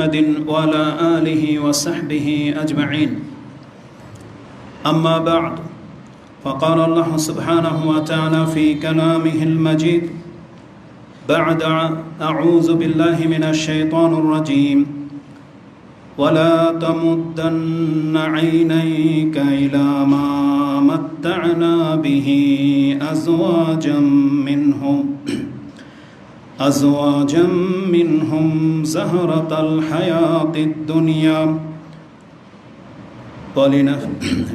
محمد وعلى آله وصحبه أجمعين أما بعد فقال الله سبحانه وتعالى في كلامه المجيد بعد أعوذ بالله من الشيطان الرجيم ولا تمدن عينيك إلى ما متعنا به أزواجا منهم زهرة الحياة الدنيا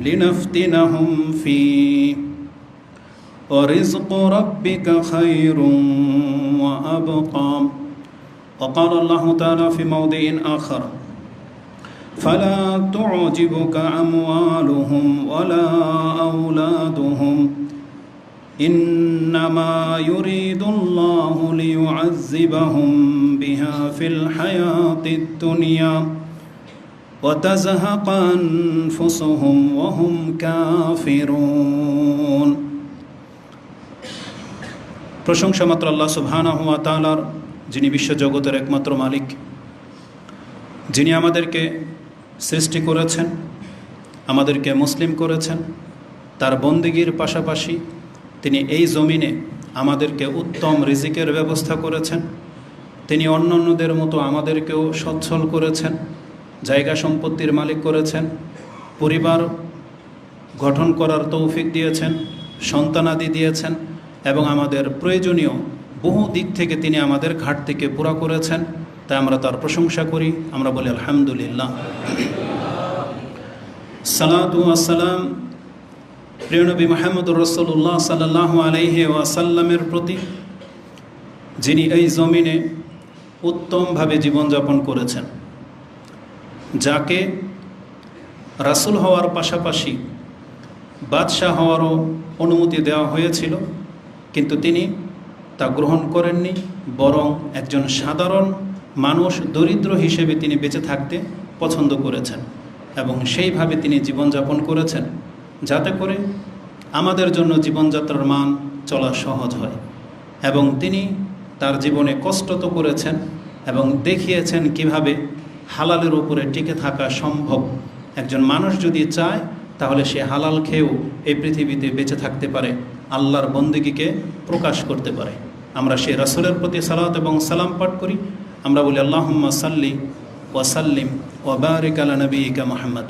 لنفتنهم فيه ورزق ربك خير وأبقى وقال الله تعالى في موضع آخر فلا تعجبك أموالهم ولا أولادهم إنما يريد الله ليعذبهم بها في الحياة الدنيا وتزهق أنفسهم وهم كافرون প্রশংসা মাত্র আল্লাহ সুবহানাহু ওয়া তাআলার, যিনি বিশ্বজগতের একমাত্র মালিক, যিনি আমাদেরকে সৃষ্টি করেছেন, আমাদেরকে মুসলিম করেছেন। তার বন্দেগীর পাশাপাশি তিনি এই জমিনে আমাদেরকে উত্তম রিজিকের ব্যবস্থা করেছেন। তিনি অন্যান্যদের মতো আমাদেরকেও সচ্ছল করেছেন, জায়গা সম্পত্তির মালিক করেছেন, পরিবার গঠন করার তৌফিক দিয়েছেন, সন্তানাদি দিয়েছেন এবং আমাদের প্রয়োজনীয় বহু দিক থেকে তিনি আমাদের ঘাটতিকে পুরা করেছেন। তাই আমরা তার প্রশংসা করি, আমরা বলি আলহামদুলিল্লাহ। সালাতু ওয়াসসালাম প্রিয় নবী মুহাম্মদুর রাসূলুল্লাহ সাল্লাল্লাহু আলাইহি ওয়াসাল্লামের প্রতি, যিনি এই জমিনে উত্তমভাবে জীবনযাপন করেছেন, যাকে রাসূল হওয়ার পাশাপাশি বাদশাহ হওয়ারও অনুমতি দেওয়া হয়েছিল, কিন্তু তিনি তা গ্রহণ করেননি, বরং একজন সাধারণ মানুষ, দরিদ্র হিসেবে তিনি বেঁচে থাকতে পছন্দ করেছেন এবং সেইভাবে তিনি জীবনযাপন করেছেন, যাতে করে আমাদের জন্য জীবনযাত্রার মান চলা সহজ হয়। এবং তিনি তার জীবনে কষ্ট তো করেছেন এবং দেখিয়েছেন কিভাবে হালালের উপরে টিকে থাকা সম্ভব। একজন মানুষ যদি চায় তাহলে সে হালাল খেয়েও এই পৃথিবীতে বেঁচে থাকতে পারে, আল্লাহর বন্দেগীকে প্রকাশ করতে পারে। আমরা সেই রাসূলের প্রতি সালাত এবং সালাম পাঠ করি, আমরা বলি আল্লাহুম্মা সাল্লি ওয়া সাল্লিম ওয়া বারিক আলা নবিয়িকা মুহাম্মদ।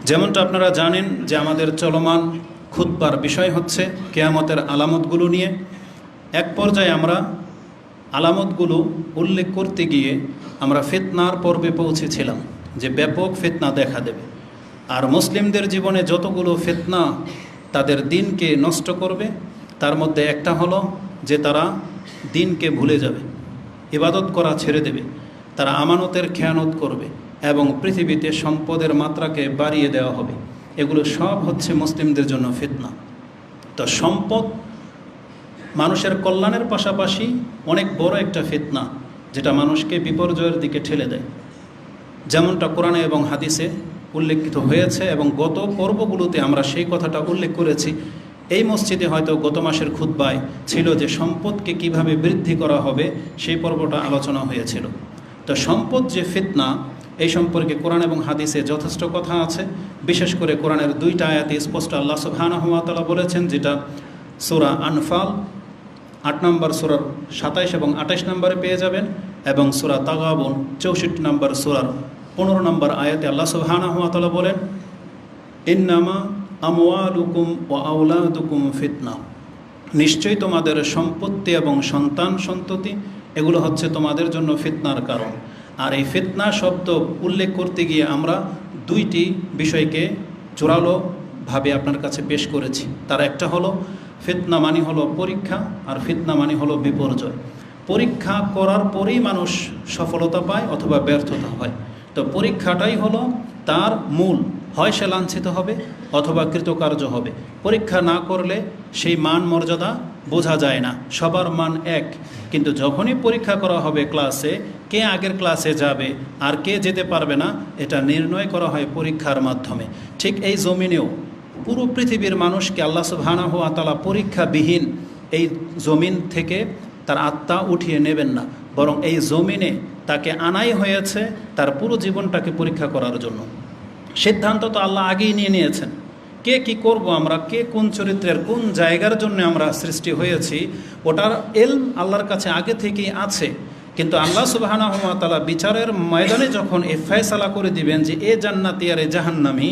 যেমনটা আপনারা জানেন যে আমাদের চলমান খুতবার বিষয় হচ্ছে কিয়ামতের আলামতগুলো নিয়ে। এক পর্যায়ে আমরা আলামতগুলো উল্লেখ করতে গিয়ে আমরা ফিতনার পর্বে পৌঁছেছিলাম, যে ব্যাপক ফিতনা দেখা দেবে। আর মুসলিমদের জীবনে যতগুলো ফিতনা তাদের দিনকে নষ্ট করবে, তার মধ্যে একটা হলো যে তারা দিনকে ভুলে যাবে, ইবাদত করা ছেড়ে দেবে, তারা আমানতের খেয়ানত করবে এবং পৃথিবীতে সম্পদের মাত্রাকে বাড়িয়ে দেওয়া হবে। এগুলো সব হচ্ছে মুসলিমদের জন্য ফিতনা। তো সম্পদ মানুষের কল্যাণের পাশাপাশি অনেক বড় একটা ফিতনা, যেটা মানুষকে বিপর্যয়ের দিকে ঠেলে দেয়। যেমনটা কোরআনে এবং হাদিসে উল্লেখিত হয়েছে এবং গত পর্বগুলোতে আমরা সেই কথাটা উল্লেখ করেছি। এই মসজিদে হয়তো গত মাসের খুতবায় ছিল যে সম্পদকে কিভাবে বৃদ্ধি করা হবে, সেই পর্বটা আলোচনা হয়েছিল। তো সম্পদ যে ফিতনা, এই সম্পর্কে কোরআন এবং হাদিসে যথেষ্ট কথা আছে। বিশেষ করে কোরআনের দুইটা আয়াতে স্পষ্ট আল্লাহ সুবহানাহু ওয়া তাআলা বলেছেন, যেটা সূরা আনফাল 8 নম্বর সূরার 27 এবং 28 নম্বরে পেয়ে যাবেন, এবং সূরা তাগাবুন 64 নম্বর সূরার 15 নম্বর আয়াতে আল্লাহ সুবহানাহু ওয়া তাআলা বলেন, ইন্নামা আমওয়ালুকুম ওয়া আওলাদুকুম ফিতনা, নিশ্চয়ই তোমাদের সম্পত্তি এবং সন্তান সন্ততি এগুলো হচ্ছে তোমাদের জন্য ফিতনার কারণ। আর এই ফিতনা শব্দ উল্লেখ করতে গিয়ে আমরা দুইটি বিষয়কে জোরালোভাবে আপনার কাছে পেশ করেছি। তার একটা হলো ফিতনা মানে হলো পরীক্ষা, আর ফিতনা মানে হলো বিপর্যয়। পরীক্ষা করার পরেই মানুষ সফলতা পায় অথবা ব্যর্থতা হয়। তো পরীক্ষাটাই হলো তার মূল, হয় সে লাঞ্ছিত হবে অথবা কৃতকার্য হবে। পরীক্ষা না করলে সেই মান মর্যাদা বোঝা যায় না, সবার মান এক। কিন্তু যখনই পরীক্ষা করা হবে ক্লাসে, কে আগের ক্লাসে যাবে আর কে যেতে পারবে না, এটা নির্ণয় করা হয় পরীক্ষার মাধ্যমে। ঠিক এই জমিনেও পুরো পৃথিবীর মানুষকে আল্লাহ সুবহানাহু ওয়া তাআলা পরীক্ষাবিহীন এই জমিন থেকে তার আত্মা উঠিয়ে নেবেন না, বরং এই জমিনে তাকে আনাই হয়েছে তার পুরো জীবনটাকে পরীক্ষা করার জন্য। সিদ্ধান্ত তো আল্লাহ আগেই নিয়ে নিয়েছেন, কে কি করব, আমরা কে কোন চরিত্রের কোন জায়গার জন্য আমরা সৃষ্টি হয়েছি, ওটার এলম আল্লাহর কাছে আগে থেকেই আছে। কিন্তু আল্লাহ সুবহানাহু ওয়া তাআলা বিচারের ময়দানে যখন এ ফয়সালা করে দিবেন যে এ জান্নাতি আর এ জাহান্নামী,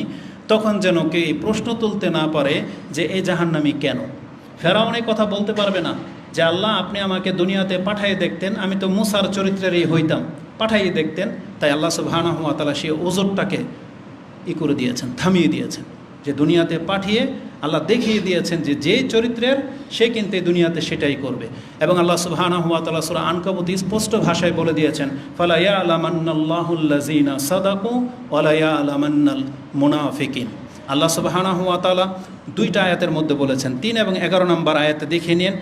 তখন যেন কে এই প্রশ্ন তুলতে না পারে যে এ জাহান্নামী কেন। ফেরাউন এই কথা বলতে পারবে না যে আল্লাহ আপনি আমাকে দুনিয়াতে পাঠাইয়ে দেখতেন, আমি তো মুসার চরিত্রেরই হইতাম, পাঠাইয়ে দেখতেন। তাই আল্লাহ সুবহানাহু ওয়া তাআলা সেই ওজরটাকে করে দিয়েছেন, থামিয়ে দিয়েছেন, যে দুনিয়াতে পাঠিয়ে আল্লাহ দেখিয়ে দিয়েছেন যে যে চরিত্রের সে কিন্তু এই দুনিয়াতে সেটাই করবে। এবং আল্লাহ সুবহানাহু ওয়া তাআলা সূরা আনকাবুত স্পষ্ট ভাষায় বলে দিয়েছেন, ফালা ইয়ালামান্নাল্লাহুল্লাযীনা সাদাকু ওয়া লা ইয়ালামান্নাল মুনাফিকিন। আল্লাহ সুবহানাহু ওয়া তাআলা দুইটা আয়াতের মধ্যে বলেছেন, 3 এবং 11 নম্বর আয়াতে দেখে নিন,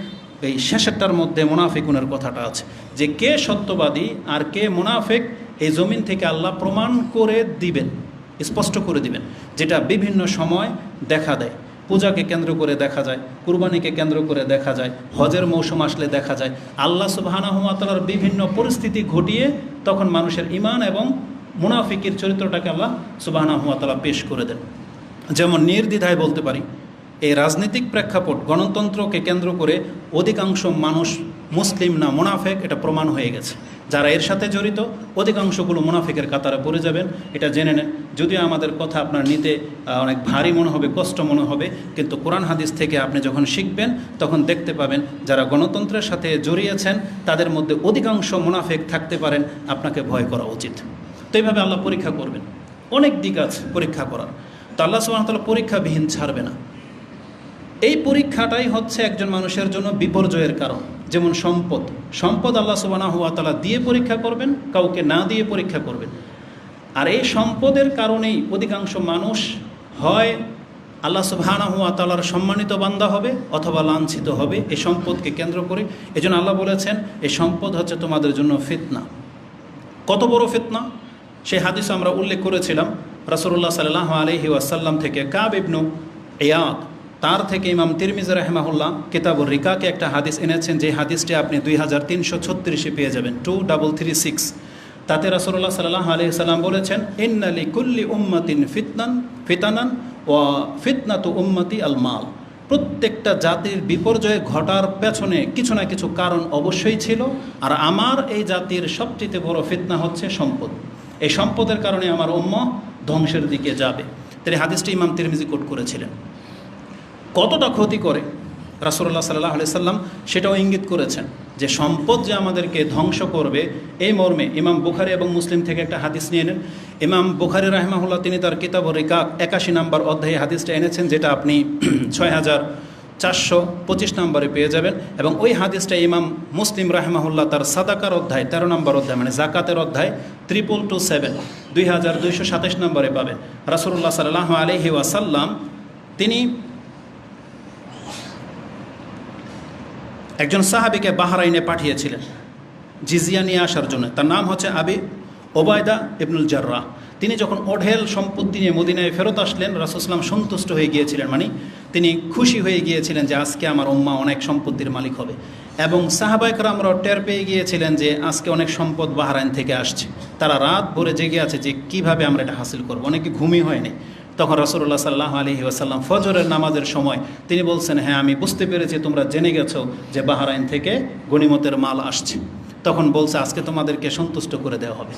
এই শেষেরটার মধ্যে মুনাফিকুনের কথাটা আছে, যে কে সত্যবাদী আর কে মুনাফিক এই জমিন থেকে আল্লাহ প্রমাণ করে দিবেন, স্পষ্ট করে দিবেন, যেটা বিভিন্ন সময় দেখা দেয়। পূজাকে কেন্দ্র করে দেখা যায়, কুরবানিকে কেন্দ্র করে দেখা যায়, হজের মৌসুম আসলে দেখা যায়। আল্লাহ সুবহানাহু ওয়া তাআলার বিভিন্ন পরিস্থিতি ঘটিয়ে তখন মানুষের ঈমান এবং মুনাফিকের চরিত্রটাকে আল্লাহ সুবহানাহু ওয়া তাআলা পেশ করে দেন। যেমন নির্দ্বিধায় বলতে পারি, এই রাজনৈতিক প্রেক্ষাপট গণতন্ত্রকে কেন্দ্র করে অধিকাংশ মানুষ মুসলিম না মুনাফেক, এটা প্রমাণ হয়ে গেছে। যারা এর সাথে জড়িত অধিকাংশগুলো মুনাফিকের কাতারে পড়ে যাবেন, এটা জেনে নেন। যদিও আমাদের কথা আপনার নিতে অনেক ভারী মনে হবে, কষ্ট মনে হবে, কিন্তু কোরআন হাদিস থেকে আপনি যখন শিখবেন তখন দেখতে পাবেন যারা গণতন্ত্রের সাথে জড়িয়েছেন তাদের মধ্যে অধিকাংশ মুনাফেক থাকতে পারেন, আপনাকে ভয় করা উচিত। তো এইভাবে আল্লাহ পরীক্ষা করবেন, অনেক দিক আছে পরীক্ষা করার। তো আল্লাহ সুবহানাহু ওয়া তাআলা পরীক্ষাবিহীন ছাড়বে না। এই পরীক্ষাটাই হচ্ছে একজন মানুষের জন্য বিপর্যয়ের কারণ। যেমন সম্পদ আল্লাহ সুবহানাহু ওয়া তাআলা দিয়ে পরীক্ষা করবেন, কাউকে না দিয়ে পরীক্ষা করবেন। আর এই সম্পদের কারণেই অধিকাংশ মানুষ হয় আল্লাহ সুবহানাহু ওয়া তাআলার সম্মানিত বান্দা হবে অথবা লাঞ্ছিত হবে এই সম্পদকে কেন্দ্র করে। এজন্য আল্লাহ বলেছেন এই সম্পদ হচ্ছে তোমাদের জন্য ফিতনা। কত বড় ফিতনা সেই হাদিস আমরা উল্লেখ করেছিলাম রাসূলুল্লাহ সাল্লাল্লাহু আলাইহি ওয়াসাল্লাম থেকে। কাব ইবনু ইয়াদ তার থেকে ইমাম তিরমিজি রাহিমাহুল্লাহ কিতাবুর রিকাকে একটা হাদিস এনেছেন, যে হাদিসটি আপনি 2336 পেয়ে যাবেন, 2336। তাতে রাসূলুল্লাহ সাল্লাল্লাহু আলাইহি ওয়াসাল্লাম বলেছেন, ইন্না লিকুল্লি উম্মাতিন ফিতানান ওয়া ফিতনাতু উম্মতি আল মাল। প্রত্যেকটা জাতির বিপর্যয় ঘটার পেছনে কিছু না কিছু কারণ অবশ্যই ছিল, আর আমার এই জাতির সবচেয়ে বড় ফিতনা হচ্ছে সম্পদ। এই সম্পদের কারণে আমার উম্মাহ ধ্বংসের দিকে যাবে। তাই হাদিসটি ইমাম তিরমিজি কোট করেছিলেন। কতটা ক্ষতি করে রাসূলুল্লাহ সাল্লাল্লাহু আলাইহি সাল্লাম সেটাও ইঙ্গিত করেছেন, যে সম্পদ যে আমাদেরকে ধ্বংস করবে। এই মর্মে ইমাম বুখারী এবং মুসলিম থেকে একটা হাদিস নিয়ে নেন। ইমাম বুখারী রাহিমাহুল্লাহ তিনি তার কিতাবুর রিকাক 81 নম্বর অধ্যায়ে হাদিসটা এনেছেন, যেটা আপনি 6425 নম্বরে পেয়ে যাবেন। এবং ওই হাদিসটা ইমাম মুসলিম রাহিমাহুল্লাহ তার সাদাকার অধ্যায় 13 নম্বর অধ্যায়, মানে জাকাতের অধ্যায় 2227 2227 নম্বরে পাবেন। রাসূলুল্লাহ সাল্লাল্লাহু আলাইহি ওয়াসাল্লাম তিনি একজন সাহাবীকে বাহরাইনে পাঠিয়েছিলেন জিজিয়া নিয়ে আসার জন্য। তার নাম হচ্ছে আবি ওবায়দা ইবনুল জাররাহ। তিনি যখন ওঢেল সম্পত্তি নিয়ে মদিনায় ফেরত আসলেন, রাসূল সাল্লাল্লাহু আলাইহি ওয়াসাল্লাম সন্তুষ্ট হয়ে গিয়েছিলেন, মানে তিনি খুশি হয়ে গিয়েছিলেন যে আজকে আমার উম্মাহ অনেক সম্পত্তির মালিক হবে। এবং সাহাবায়ে কেরামরাও টের পেয়ে গিয়েছিলেন যে আজকে অনেক সম্পদ বাহরাইন থেকে আসছে। তারা রাত ভরে জেগে আছে যে কিভাবে আমরা এটা হাসিল করব, অনেকে ঘুমই হয়নি। তখন রাসূলুল্লাহ সাল্লাল্লাহু আলাইহি ওয়াসাল্লাম ফজরের নামাজের সময় তিনি বলছেন, হ্যাঁ আমি বুঝতে পেরেছি তোমরা জেনে গেছো যে বাহরাইন থেকে গনিমতের মাল আসছে। তখন বলছে আজকে তোমাদেরকে সন্তুষ্ট করে দেওয়া হবে।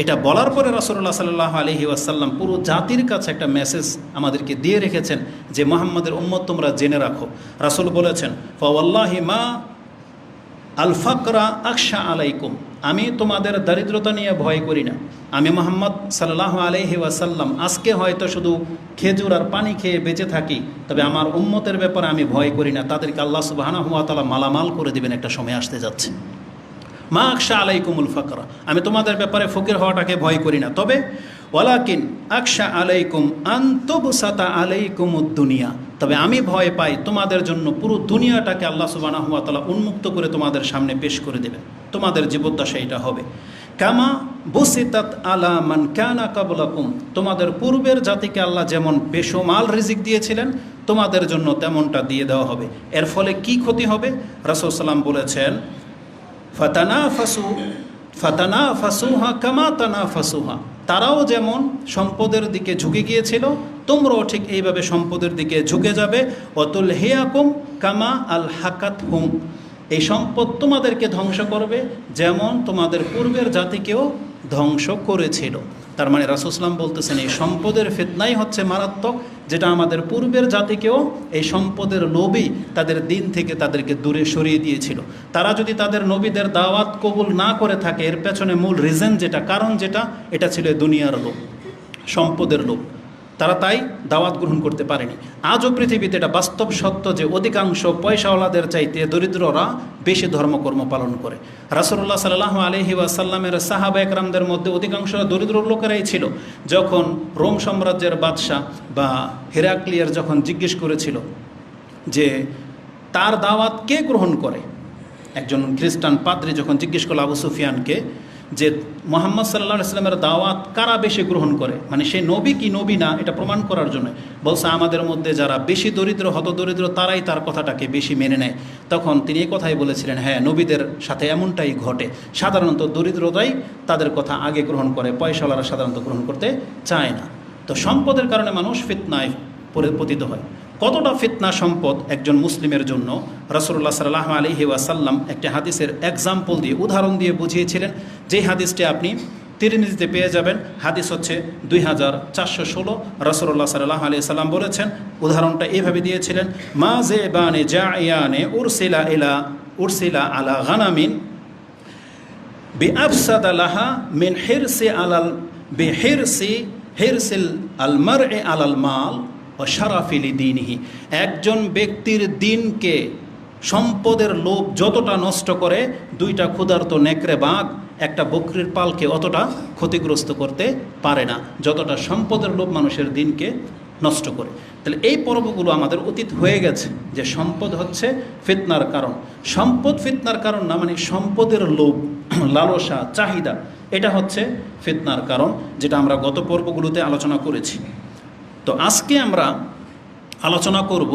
এটা বলার পরে রাসূলুল্লাহ সাল্লাল্লাহু আলাইহি ওয়াসাল্লাম পুরো জাতির কাছে একটা মেসেজ আমাদেরকে দিয়ে রেখেছেন যে মুহাম্মাদের উম্মত তোমরা জেনে রাখো। রাসূল বলেছেন, ফাওয়াল্লাহি মা আল ফাকরা আকশা আলাইকুম, আমি তোমাদের দারিদ্রতা নিয়ে ভয় করি না। আমি মুহাম্মদ সাল্লাল্লাহু আলাইহি ওয়াসাল্লাম আজকে হয়তো শুধু খেজুর আর পানি খেয়ে বেঁচে থাকি, তবে আমার উম্মতের ব্যাপারে আমি ভয় করি না। তাদেরকে আল্লাহ সুবহানাহু ওয়া তাআলা মালামাল করে দিবেন, একটা সময় আসতে যাচ্ছে। মা আকশা আলাইকুমুল ফাকরা, আমি তোমাদের ব্যাপারে ফকির হওয়াটাকে ভয় করি না, তবে ওয়ালাকিন আকশা আলাইকুম আন তুবসাতা আলাইকুমুদ দুনিয়া, তবে আমি ভয় পাই তোমাদের জন্য পুরো দুনিয়াটাকে আল্লাহ সুবহানাহু ওয়া তাআলা উন্মুক্ত করে তোমাদের সামনে পেশ করে দেবেন। তোমাদের জীবদ্দশা এটা হবে কামা বুসিতাত আলা মান কানা ক্বাবলাকুম, তোমাদের পূর্বের জাতিকে আল্লাহ যেমন বেশমাল রিজিক দিয়েছিলেন তোমাদের জন্য তেমনটা দিয়ে দেওয়া হবে। এর ফলে কি ক্ষতি হবে? রাসূল সাল্লাল্লাহু আলাইহি ওয়াসাল্লাম বলেছেন, ফাতানাফাসুহা কামা তানাফাসুহা, তারাও যেমন সম্পদের দিকে ঝুঁকে গিয়েছিল, তোমরাও ঠিক এইভাবে সম্পদের দিকে ঝুঁকে যাবে। অতুল হিয়াকুম কামা আল হাকাত হুম, এই সম্পদ তোমাদেরকে ধ্বংস করবে যেমন তোমাদের পূর্বের জাতিকেও ধ্বংস করেছিল। তার মানে রাসূল সাল্লাল্লাহু আলাইহি ওয়াসাল্লাম বলতেছেন এই সম্পদের ফিতনাই হচ্ছে মারাত্মক, যেটা আমাদের পূর্বের জাতিকেও এই সম্পদের লোভই তাদের দিন থেকে তাদেরকে দূরে সরিয়ে দিয়েছিল। তারা যদি তাদের নবীদের দাওয়াত কবুল না করে থাকে, এর পেছনে মূল রিজন যেটা, কারণ যেটা, এটা ছিল দুনিয়ার লোভ, সম্পদের লোভ। তারা তাই দাওয়াত গ্রহণ করতে পারেনি। আজও পৃথিবীতে এটা বাস্তব সত্য যে অধিকাংশ পয়সাওয়ালাদের চাইতে দরিদ্ররা বেশি ধর্মকর্ম পালন করে। রাসূলুল্লাহ সাল্লাল্লাহু আলাইহি ওয়াসাল্লামের সাহাবা একরামদের মধ্যে অধিকাংশ দরিদ্র লোকেরাই ছিল। যখন রোম সাম্রাজ্যের বাদশাহ বা হেরাক্লিয়ার যখন জিজ্ঞেস করেছিল যে তার দাওয়াত কে গ্রহণ করে, একজন খ্রিস্টান পাদ্রী যখন জিজ্ঞেস করল আবু সুফিয়ানকে যে মুহাম্মদ সাল্লাল্লাহু আলাইহি ওয়াসাল্লামের দাওয়াত কারা বেশি গ্রহণ করে, মানে সে নবী কি নবী না এটা প্রমাণ করার জন্য, বলছে আমাদের মধ্যে যারা বেশি দরিদ্র হতদরিদ্র তারাই তার কথাটাকে বেশি মেনে নেয়। তখন তিনি এই কথাই বলেছিলেন, হ্যাঁ নবীদের সাথে এমনটাই ঘটে, সাধারণত দরিদ্ররাই তাদের কথা আগে গ্রহণ করে, পয়সাওয়ালারা সাধারণত গ্রহণ করতে চায় না। তো সম্পদের কারণে মানুষ ফিতনায় পতিত হয়। কতটা ফিতনা সম্পদ একজন মুসলিমের জন্য রাসূলুল্লাহ সাল্লাল্লাহু আলাইহি ওয়াসাল্লাম একটি হাদিসের এক্সাম্পল দিয়ে, উদাহরণ দিয়ে বুঝিয়েছিলেন, যেই হাদিসটি আপনি তিরমিজিতে পেয়ে যাবেন। হাদিস হচ্ছে 2416। রাসূলুল্লাহ সাল্লাল্লাহু আলাইহি ওয়াসাল্লাম বলেছেন, উদাহরণটা এইভাবে দিয়েছিলেন, মা যাবানে জায়ানে উরসিলা আলা গানামিন বিআফসাদা লাহা মিন হিরসিল আল মারই আলাল মাল ও শারাফিলি দিনহি। একজন ব্যক্তির দিনকে সম্পদের লোভ যতটা নষ্ট করে, দুইটা ক্ষুধার্ত নেকড়ে বাঘ একটা বকরির পালকে অতটা ক্ষতিগ্রস্ত করতে পারে না, যতটা সম্পদের লোভ মানুষের দিনকে নষ্ট করে। তাহলে এই পর্বগুলো আমাদের অতীত হয়ে গেছে যে সম্পদ হচ্ছে ফিতনার কারণ। সম্পদ ফিতনার কারণ না, মানে সম্পদের লোভ, লালসা, চাহিদা, এটা হচ্ছে ফিতনার কারণ, যেটা আমরা গত পর্বগুলোতে আলোচনা করেছি। তো আজকে আমরা আলোচনা করব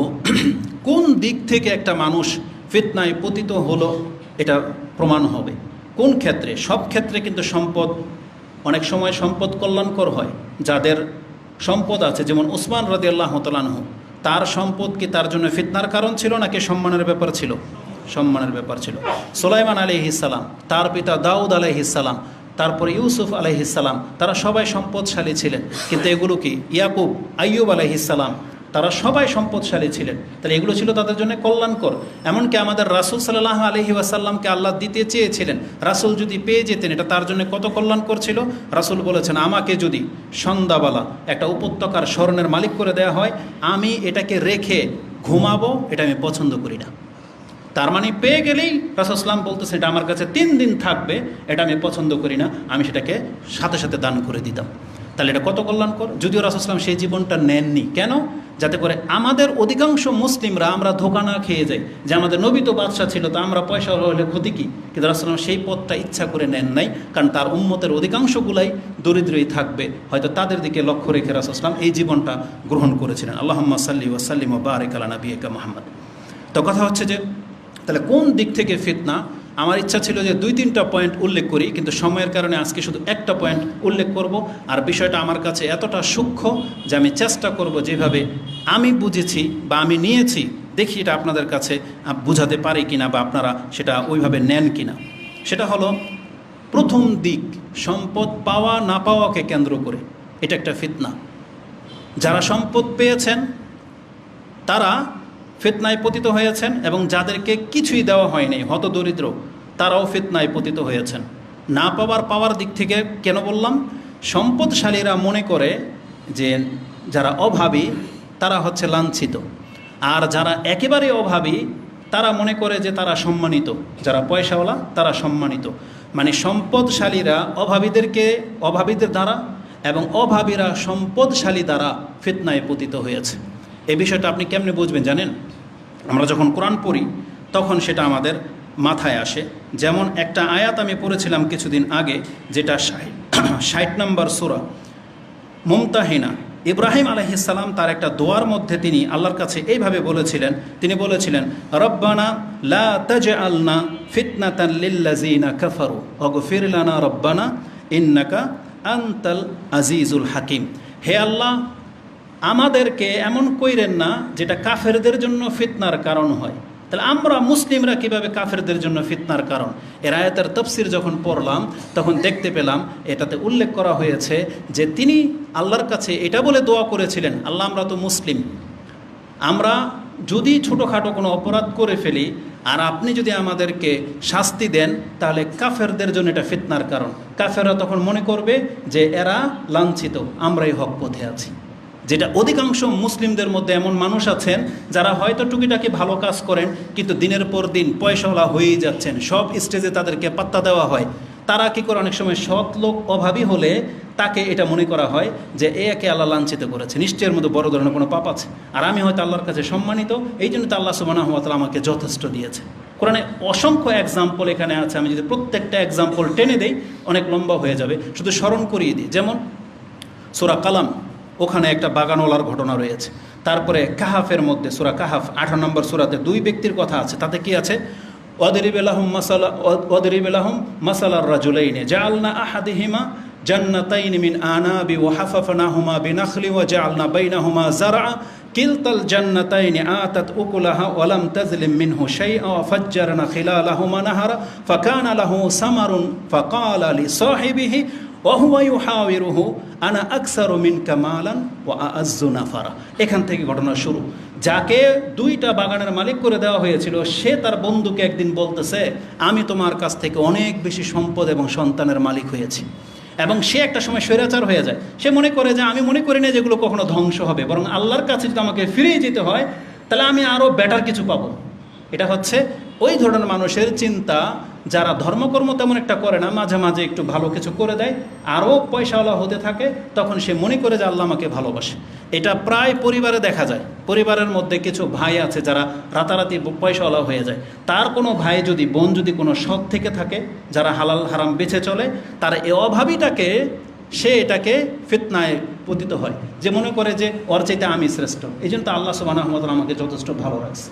কোন দিক থেকে একটা মানুষ ফিতনায় পতিত হলো এটা প্রমাণ হবে, কোন ক্ষেত্রে। সব ক্ষেত্রে কিন্তু সম্পদ, অনেক সময় সম্পদ কল্যাণকর হয়। যাদের সম্পদ আছে, যেমন উসমান রাদিয়াল্লাহু তাআলা আনহু, তার সম্পদ কি তার জন্য ফিতনার কারণ ছিল নাকি সম্মানের ব্যাপার ছিল? সম্মানের ব্যাপার ছিল। সুলাইমান আলাইহিস সালাম, তার পিতা দাউদ আলাইহিস সালাম, তারপরে ইউসুফ আলাইহিস সালাম, তারা সবাই সম্পদশালী ছিলেন। কিন্তু এগুলো কি, ইয়াকুব, আইয়ুব আলাইহিস সালাম, তারা সবাই সম্পদশালী ছিলেন। তাহলে এগুলো ছিল তাদের জন্য কল্যাণকর। এমনকি আমাদের রাসূল সাল্লাল্লাহু আলাইহি ওয়াসাল্লামকে আল্লাহ দিতে চেয়েছিলেন, রাসূল যদি পেয়ে যেতেন এটা তার জন্য কত কল্যাণকর ছিল। রাসূল বলেছেন, আমাকে যদি সন্ধ্যাবেলা একটা উপত্যকার স্বর্ণের মালিক করে দেওয়া হয়, আমি এটাকে রেখে ঘুমাবো, এটা আমি পছন্দ করি না। তার মানে পেয়ে গেলেই রাসূল সাল্লাম বলতেছে এটা আমার কাছে 3 দিন থাকবে, এটা আমি পছন্দ করি না, আমি সেটাকে সাথে সাথে দান করে দিতাম। তাহলে এটা কত কল্যাণকর। যদিও রাসূল সাল্লাম সেই জীবনটা নেননি, কেন? যাতে করে আমাদের অধিকাংশ মুসলিমরা আমরা ধোঁকা না খেয়ে যাই যে আমাদের নবী তো বাদশা ছিল, তো আমরা পয়সা হলে ক্ষতি কি। কিন্তু রাসূল সাল্লাম সেই পথটা ইচ্ছা করে নেন নাই, কারণ তার উম্মতের অধিকাংশগুলাই দরিদ্রই থাকবে, হয়তো তাদের দিকে লক্ষ্য রেখে রাসূল সাল্লাম এই জীবনটা গ্রহণ করেছিলেন। আল্লাহুম্মা সাল্লি ওয়া সাল্লিম ওয়া বারিক আলা নাবিয়িকা মুহাম্মদ। তো কথা হচ্ছে যে তাহলে কোন দিক থেকে ফিতনা। আমার ইচ্ছা ছিল যে 2-3টা পয়েন্ট উল্লেখ করি, কিন্তু সময়ের কারণে আজকে শুধু একটা পয়েন্ট উল্লেখ করব। আর বিষয়টা আমার কাছে এতটা সূক্ষ্ম যে আমি চেষ্টা করব যেভাবে আমি বুঝেছি বা আমি নিয়েছি, দেখি এটা আপনাদের কাছে বুঝাতে পারি কিনা বা আপনারা সেটা ওইভাবে নেন কিনা। সেটা হলো প্রথম দিক, সম্পদ পাওয়া না পাওয়াকে কেন্দ্র করে এটা একটা ফিতনা। যারা সম্পদ পেয়েছেন তারা ফিতনায় পতিত হয়েছেন, এবং যাদেরকে কিছুই দেওয়া হয়নি, হতদরিদ্র, তারাও ফিতনায় পতিত হয়েছেন। না পাওয়ার দিক থেকে কেন বললাম? সম্পদশালীরা মনে করে যে যারা অভাবী তারা হচ্ছে লাঞ্ছিত, আর যারা একেবারে অভাবী তারা মনে করে যে তারা সম্মানিত, যারা পয়সাওয়ালা তারা সম্মানিত। মানে সম্পদশালীরা অভাবীদের দ্বারা এবং অভাবীরা সম্পদশালী দ্বারা ফিতনায় পতিত হয়েছে। এই বিষয়টা আপনি কেমনে বুঝবেন জানেন? আমরা যখন কোরআন পড়ি তখন সেটা আমাদের মাথায় আসে। যেমন একটা আয়াত আমি পড়েছিলাম কিছুদিন আগে, যেটা 60 নম্বর সূরা মুমতাহিনা, ইব্রাহিম আলাইহিসসালাম তার একটা দোয়ার মধ্যে তিনি আল্লাহর কাছে এইভাবে বলেছিলেন, তিনি বলেছিলেন, রব্বানা লা তাজআলনা ফিতনাতান লিল্লাযিনা কাফারু ওয়াগফির লানা রব্বানা ইন্নাকা আনতাল আজিজুল হাকিম। হে আল্লাহ, আমাদেরকে এমন কইরেন না যেটা কাফেরদের জন্য ফিতনার কারণ হয়। তাহলে আমরা মুসলিমরা কিভাবে কাফেরদের জন্য ফিতনার কারণ? এর আয়াতের তাফসীর যখন পড়লাম তখন দেখতে পেলাম এটাতে উল্লেখ করা হয়েছে যে তিনি আল্লাহর কাছে এটা বলে দোয়া করেছিলেন, আল্লাহ আমরা তো মুসলিম, আমরা যদি ছোটোখাটো কোনো অপরাধ করে ফেলি আর আপনি যদি আমাদেরকে শাস্তি দেন তাহলে কাফেরদের জন্য এটা ফিতনার কারণ। কাফেররা তখন মনে করবে যে এরা লাঞ্ছিত, আমরাই হক পথে আছি। যেটা অধিকাংশ মুসলিমদের মধ্যে এমন মানুষ আছেন যারা হয়তো টুকিটাকি ভালো কাজ করেন কিন্তু দিনের পর দিন পয়সাওয়ালা হয়েই যাচ্ছেন, সব স্টেজে তাদেরকে পাত্তা দেওয়া হয়। তারা কী করে, অনেক সময় সৎ লোক অভাবী হলে তাকে এটা মনে করা হয় যে একে আল্লাহ লাঞ্ছিত করেছে, নিশ্চয়ের মধ্যে বড় ধরনের কোনো পাপ আছে, আর আমি হয়তো আল্লাহর কাছে সম্মানিত, এই জন্য তো আল্লাহ সুবহানাহু ওয়া তাআলা আমাকে যথেষ্ট দিয়েছে। কোরআনে অসংখ্য এক্সাম্পল এখানে আছে, আমি যদি প্রত্যেকটা এক্সাম্পল টেনে দেই অনেক লম্বা হয়ে যাবে, শুধু স্মরণ করিয়ে দিই। যেমন সূরা কালাম, ওখানে একটা বাগানওয়ালার ঘটনা রয়েছে। তারপরে কাহাফের মধ্যে সূরা কাহাফ 18 নম্বর সূরাতে 2 ব্যক্তির কথা আছে, তাতে কি আছে, ওয়াদরিব লাহুম মাসালার রাজুলাইনি জাআলনা আহাদিহিমা জান্নাতাইনি মিন আনাবি ওয়া হাফাফনাহুমা বিনাখলি ওয়া জাআলনা বাইনাহুমা যারআ কিলতাল জান্নাতাইনি আতাত উকুলাহা ওয়া লাম তাজলিম মিনহু শাইআ ওয়া ফাজ্জারনা খিলালাহুমা নাহারা ফাকানা লাহু সামারুন ফাকালা লিসাহিবিহি ওয়া হুয়া ইউহাওয়িরুহু আনা আকসারু মিনকা মালান ওয়া আ'আজ্জু নাফারা। এখান থেকে ঘটনা শুরু। যাকে 2টা বাগানের মালিক করে দেওয়া হয়েছিল সে তার বন্ধুকে একদিন বলতেছে, আমি তোমার কাছ থেকে অনেক বেশি সম্পদ এবং সন্তানের মালিক হয়েছি। এবং সে একটা সময় স্বৈরাচার হয়ে যায়। সে মনে করে যে আমি মনে করি না যেগুলো কখনো ধ্বংস হবে, বরং আল্লাহর কাছে যদি আমাকে ফিরেই যেতে হয় তাহলে আমি আরও বেটার কিছু পাবো। এটা হচ্ছে ওই ধরনের মানুষের চিন্তা, যারা ধর্মকর্ম তেমন একটা করে না, মাঝে মাঝে একটু ভালো কিছু করে দেয়, আরও পয়সাওয়ালা হতে থাকে, তখন সে মনে করে যে আল্লাহ আমাকে ভালোবাসে। এটা প্রায় পরিবারে দেখা যায়। পরিবারের মধ্যে কিছু ভাই আছে যারা রাতারাতি পয়সাওয়ালা হয়ে যায়। তার কোনো ভাই যদি, বোন যদি কোনো সৎ থেকে থাকে, যারা হালাল হারাম বেঁচে চলে, তারা এ অভাবীটাকে, সে এটাকে ফিতনায় পতিত হয়, যে মনে করে যে ওর চাইতে আমি শ্রেষ্ঠ। এই জন্য তো আল্লাহ সুবহানাহু ওয়া তাআলা আমাকে যথেষ্ট ভালো রাখছে।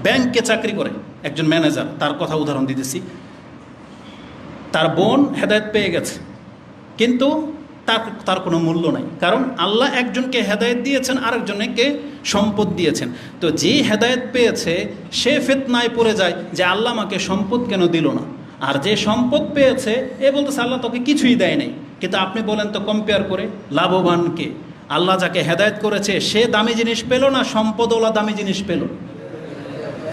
ব্যাংকে চাকরি করে একজন ম্যানেজার, তার কথা উদাহরণ দিতেছি। তার বোন হেদায়েত পেয়ে গেছে, কিন্তু তার কোনো মূল্য নাই, কারণ আল্লাহ একজনকে হেদায়েত দিয়েছেন, আরেকজনকে সম্পদ দিয়েছেন। তো যে হেদায়েত পেয়েছে সে ফিতনায় পড়ে যায় যে আল্লাহ আমাকে সম্পদ কেন দিল না। আর যে সম্পদ পেয়েছে এ বলতেছে আল্লাহ তোকে কিছুই দেয় নাই। কিন্তু আপনি বলেন তো, কম্পেয়ার করে লাভবানকে? আল্লাহ যাকে হেদায়েত করেছে সে দামি জিনিস পেল না সম্পদওয়ালা দামি জিনিস পেল?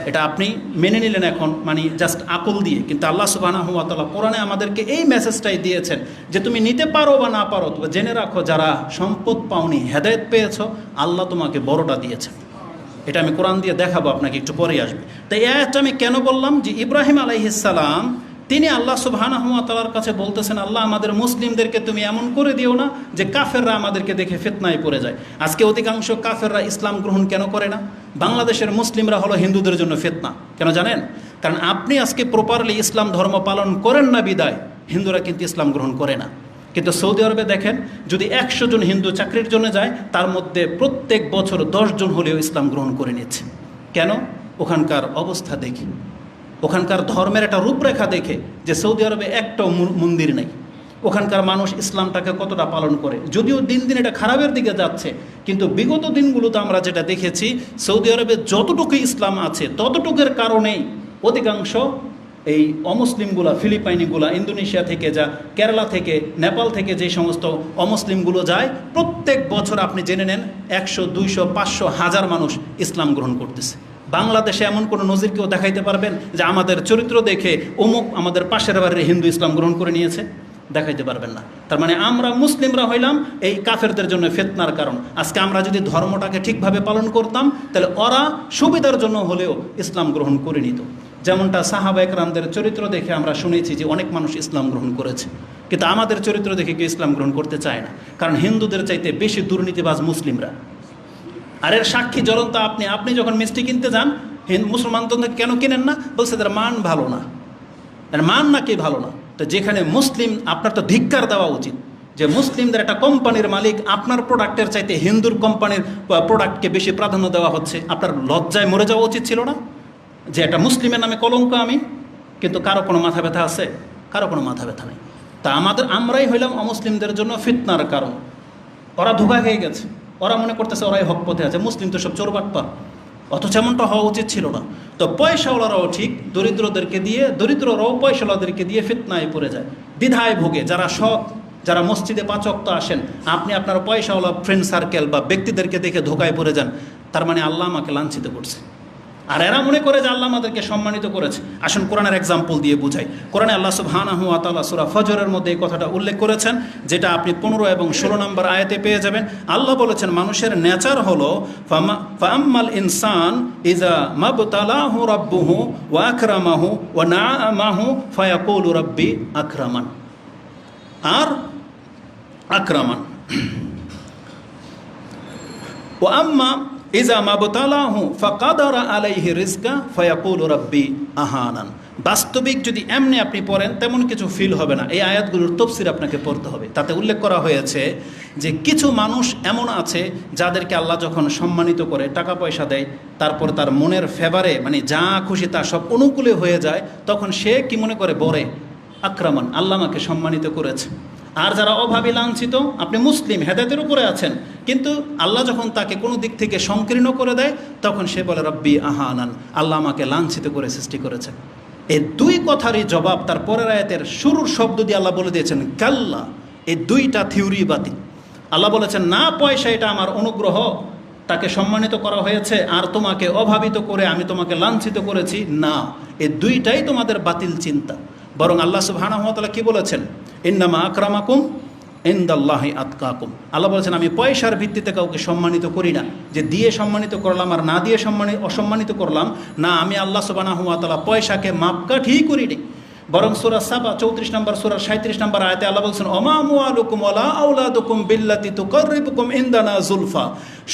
এটা আপনি মেনে নিলেন এখন, মানে জাস্ট আকল দিয়ে। কিন্তু আল্লাহ সুবহানাহু ওয়া তাআলা কোরআনে আমাদেরকে এই মেসেজটাই দিয়েছেন যে তুমি নিতে পারো বা না পারো, তবে জেনে রাখো যারা সম্পদ পাওনি, হেদায়েত পেয়েছো, আল্লাহ তোমাকে বড়টা দিয়েছেন। এটা আমি কোরআন দিয়ে দেখাবো আপনাকে, একটু পরেই আসবে। তাই এই আয়াতটা আমি কেন বললাম, যে ইব্রাহিম আলাইহিস সালাম তিনি আল্লাহ সুবহানাহু ওয়া তাআলার কাছে বলতেছেন, আল্লাহ আমাদের মুসলিমদেরকে তুমি এমন করে দিও না যে কাফেররা আমাদেরকে দেখে ফিতনায় পড়ে যায়। আজকে অধিকাংশ কাফেররা ইসলাম গ্রহণ কেন করে না? বাংলাদেশের মুসলিমরা হলো হিন্দুদের জন্য ফিতনা। কেন জানেন? কারণ আপনি আজকে প্রপারলি ইসলাম ধর্ম পালন করেন না বিদায় হিন্দুরা কিন্তু ইসলাম গ্রহণ করে না। কিন্তু সৌদি আরবে দেখেন, যদি 100 জন হিন্দু চাকরির জন্য যায়, তার মধ্যে প্রত্যেক বছর 10 জন হলেও ইসলাম গ্রহণ করে নিচ্ছে। কেন? ওখানকার অবস্থা দেখি, ওখানকার ধর্মের একটা রূপরেখা দেখে, যে সৌদি আরবে একটাও মন্দির নেই। ওখানকার মানুষ ইসলামটাকে কতটা পালন করে, যদিও দিন দিন এটা খারাপের দিকে যাচ্ছে, কিন্তু বিগত দিনগুলোতে আমরা যেটা দেখেছি, সৌদি আরবে যতটুকু ইসলাম আছে ততটুকুর কারণেই অধিকাংশ এই অমুসলিমগুলা, ফিলিপাইনিগুলা, ইন্দোনেশিয়া থেকে যা, কেরালা থেকে, নেপাল থেকে যে সমস্ত অমুসলিমগুলো যায়, প্রত্যেক বছর আপনি জেনে নেন 100, 200, 500, 1000 মানুষ ইসলাম গ্রহণ করতেছে। বাংলাদেশে এমন কোনো নজির কেউ দেখাইতে পারবেন যে আমাদের চরিত্র দেখে অমুক আমাদের পাশের বাড়ির হিন্দু ইসলাম গ্রহণ করে নিয়েছে? দেখাইতে পারবেন না। তার মানে আমরা মুসলিমরা হইলাম এই কাফেরদের জন্য ফিতনার কারণ। আজকে আমরা যদি ধর্মটাকে ঠিকভাবে পালন করতাম তাহলে ওরা সুবিধার জন্য হলেও ইসলাম গ্রহণ করে নিত। যেমনটা সাহাবা একরামদের চরিত্র দেখে আমরা শুনেছি যে অনেক মানুষ ইসলাম গ্রহণ করেছে, কিন্তু আমাদের চরিত্র দেখে কেউ ইসলাম গ্রহণ করতে চায় না, কারণ হিন্দুদের চাইতে বেশি দুর্নীতিবাজ মুসলিমরা। আর এর সাক্ষী জ্বলন্ত আপনি যখন মিষ্টি কিনতে যান, মুসলমান তো কেন কিনেন না? বলছে তার মান ভালো না। এর মান নাকি ভালো না? তো যেখানে মুসলিম, আপনার তো ধিক্কার দেওয়া উচিত যে মুসলিমদের একটা কোম্পানির মালিক, আপনার প্রোডাক্টের চাইতে হিন্দুর কোম্পানির প্রোডাক্টকে বেশি প্রাধান্য দেওয়া হচ্ছে। আপনার লজ্জায় মরে যাওয়া উচিত ছিল না যে একটা মুসলিমের নামে কলঙ্ক আমি? কিন্তু কারো কোনো মাথা ব্যথা আছে? কারো কোনো মাথা ব্যথা নেই। তা আমরাই হইলাম অমুসলিমদের জন্য ফিতনার কারণ। ওরা ধোঁকা খেয়ে গেছে, ওরা মনে করতেছে ওরাই হক পথে আছে, মুসলিম তো সব চোরবাটপার, অথচ এমনটা হওয়া উচিত ছিল না। তো পয়সাওয়ালারাও ঠিক দরিদ্রদেরকে দিয়ে, দরিদ্ররাও পয়সাওয়ালাদেরকে দিয়ে ফিতনায় পড়ে যায়, দ্বিধায় ভোগে। যারা সৎ, যারা মসজিদে 5 ওয়াক্ত আসেন, আপনি আপনার পয়সাওয়ালা ফ্রেন্ড সার্কেল বা ব্যক্তিদেরকে দেখে ধোকায় পড়ে যান, তার মানে আল্লাহ আমাকে লাঞ্ছিত করছে। আর এরা মনে করে যে আল্লাহ আমাদেরকে সম্মানিত করেছে। আসুন কোরআনের এক্সাম্পল দিয়ে বুঝাই। কোরআনে আল্লাহ সুবহানাহু ওয়া তাআলা সূরা ফজরের মধ্যে এই কথাটা উল্লেখ করেছেন, যেটা আপনি 15 এবং 16 নম্বর আয়াতে পেয়ে যাবেন। আল্লাহ বলেছেন মানুষের নেচার হলো ফাআম্মাল ইনসান ইযা মাবতালাহু রাব্বুহু ওয়া আকরামাহু ওয়া নাআমাহু ফায়াকুলু রাব্বি আকরামান। আর আকরামান ওয়া আম্মা ইজা মাবতালাহু ফাকাদারা আলাইহি রিজকা ফায়াকুলু রাব্বি আহানান। বাস্তবিক যদি এমনি আপনি পড়েন তেমন কিছু ফিল হবে না। এই আয়াতগুলোর তাফসীর আপনাকে পড়তে হবে। তাতে উল্লেখ করা হয়েছে যে কিছু মানুষ এমন আছে যাদেরকে আল্লাহ যখন সম্মানিত করে, টাকা পয়সা দেয়, তারপর তার মনের ফেভারে, মানে যা খুশি তা সব অনুকূলে হয়ে যায়, তখন সে কি মনে করে? বলে আকরামান, আল্লাহ আমাকে সম্মানিত করেছে। আর যারা অভাবী, লাঞ্ছিত, আপনি মুসলিম হেদায়েতের উপরে আছেন, কিন্তু আল্লাহ যখন তাকে কোনো দিক থেকে সংকীর্ণ করে দেয়, তখন সে বলে রব্বি আহানান, আল্লাহ আমাকে লাঞ্ছিত করে সৃষ্টি করেছেন। এই দুই কথারই জবাব তার পরের আয়াতের শুরুর শব্দ দিয়ে আল্লাহ বলে দিয়েছেন কাল্লা। এই দুইটা থিওরি বাতিল। আল্লাহ বলেছেন না, পয়সা এটা আমার অনুগ্রহ, তাকে সম্মানিত করা হয়েছে, আর তোমাকে অভাবিত করে আমি তোমাকে লাঞ্ছিত করেছি, না, এই দুইটাই তোমাদের বাতিল চিন্তা। বরং আল্লাহ সুবহানাহু ওয়া তাআলা কি বলেছেন? ইন্নামা আকরামাকুম ইনদাল্লাহি আতকাকুম। আল্লাহ বলেছেন আমি পয়সার ভিত্তিতে কাউকে সম্মানিত করি না, যে দিয়ে সম্মানিত করলাম আর না দিয়ে অসম্মানিত করলাম, না, আমি আল্লাহ সুবহানাহু ওয়া তাআলা পয়সাকে মাপকাঠিই করিনি। বরং সূরা সাবা 34 নম্বর সূরার 37 নম্বর আয়াতে আল্লাহ বলছেন ওমা আমওয়ালুকুম ওয়ালা আওলাদুকুম বিল্লাতি তুকাররিবুকুম ইনদানা যুলফা।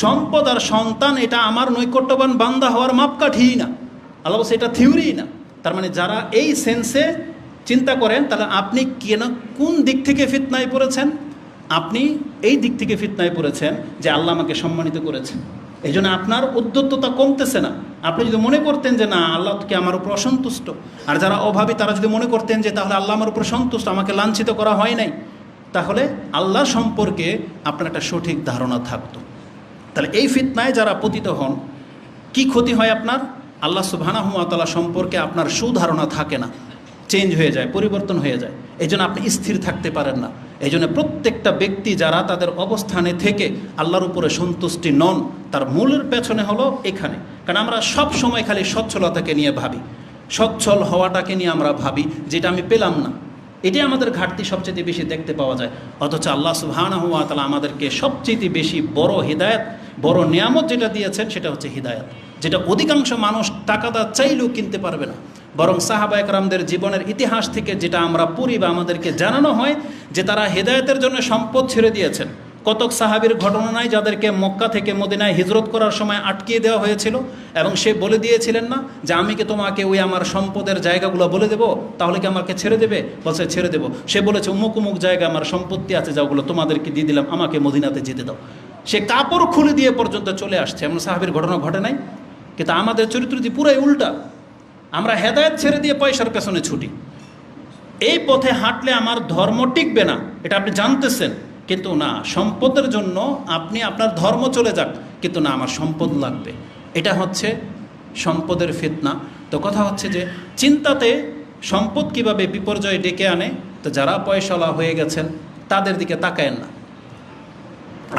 সম্পদ আর সন্তান এটা আমার নৈকট্যবান বান্দা হওয়ার মাপকাঠিই না। আল্লাহ বলছে এটা থিওরিই না। তার মানে যারা এই সেন্সে চিন্তা করেন, তাহলে আপনি কোন দিক থেকে ফিতনায় পড়েছেন? আপনি এই দিক থেকে ফিতনায় পড়েছেন যে আল্লাহ আমাকে সম্মানিত করেছেন। এই জন্য আপনার উদ্যততা কমতেছে না। আপনি যদি মনে করতেন যে না, আল্লাহ কি আমার উপর অসন্তুষ্ট, আর যারা অভাবী তারা যদি মনে করতেন যে তাহলে আল্লাহ আমার উপর সন্তুষ্ট, আমাকে লাঞ্ছিত করা হয় নাই, তাহলে আল্লাহ সম্পর্কে আপনার একটা সঠিক ধারণা থাকতো। তাহলে এই ফিতনায় যারা পতিত হন, কি ক্ষতি হয় আপনার? আল্লাহ সুবহানাহু ওয়া তাআলা সম্পর্কে আপনার সুধারণা থাকে না, চেঞ্জ হয়ে যায়, পরিবর্তন হয়ে যায়। এই জন্য আপনি স্থির থাকতে পারেন না। এই জন্য প্রত্যেকটা ব্যক্তি যারা তাদের অবস্থানে থেকে আল্লাহর উপরে সন্তুষ্টি নন, তার মূলের পেছনে হলো এখানে। কারণ আমরা সব সময় খালি সচ্ছলতাকে নিয়ে ভাবি, সচ্ছল হওয়াটাকে নিয়ে আমরা ভাবি, যেটা আমি পেলাম না। এটাই আমাদের ঘাটতি সবচেয়ে বেশি দেখতে পাওয়া যায়। অথচ আল্লাহ সুবহানাহু ওয়া তাআলা আমাদেরকে সবচেয়ে বেশি বড় হিদায়াত, বড় নিয়ামত যেটা দিয়েছেন, সেটা হচ্ছে হিদায়াত, যেটা অধিকাংশ মানুষ টাকাটা চাইলেও কিনতে পারবে না। বরং সাহাবা একরামদের জীবনের ইতিহাস থেকে যেটা আমরা পড়ি বা আমাদেরকে জানানো হয়, যে তারা হেদায়েতের জন্য সম্পদ ছেড়ে দিয়েছেন। কতক সাহাবীর ঘটনা নাই যাদেরকে মক্কা থেকে মদিনায় হিজরত করার সময় আটকিয়ে দেওয়া হয়েছিল, এবং সে বলে দিয়েছিলেন না যে আমি কি তোমাকে ওই আমার সম্পদের জায়গাগুলো বলে দেবো, তাহলে কি আমাকে ছেড়ে দেবে? বলছে ছেড়ে দেবো। সে বলেছে অমুক অমুক জায়গায় আমার সম্পত্তি আছে, যাগুলো তোমাদেরকে দিয়ে দিলাম, আমাকে মদিনাতে যেতে দাও। সে কাপড় খুলে দিয়ে পর্যন্ত চলে আসছে। এমন সাহাবীর ঘটনা ঘটে নাই? কিন্তু আমাদের চরিত্রটি পুরাই উল্টা। আমরা হেদায়েত ছেড়ে দিয়ে পয়সার পেছনে ছুটি। এই পথে হাঁটলে আমার ধর্ম টিকবে না, এটা আপনি জানতেছেন, কিন্তু না, সম্পদের জন্য আপনি আপনার ধর্ম চলে যাক, কিন্তু না, আমার সম্পদ লাগবে। এটা হচ্ছে সম্পদের ফিতনা। তো কথা হচ্ছে যে চিন্তাতে সম্পদ কিভাবে বিপর্যয় ডেকে আনে, তো যারা পয়সাওয়ালা হয়ে গেছেন তাদের দিকে তাকায়েন না।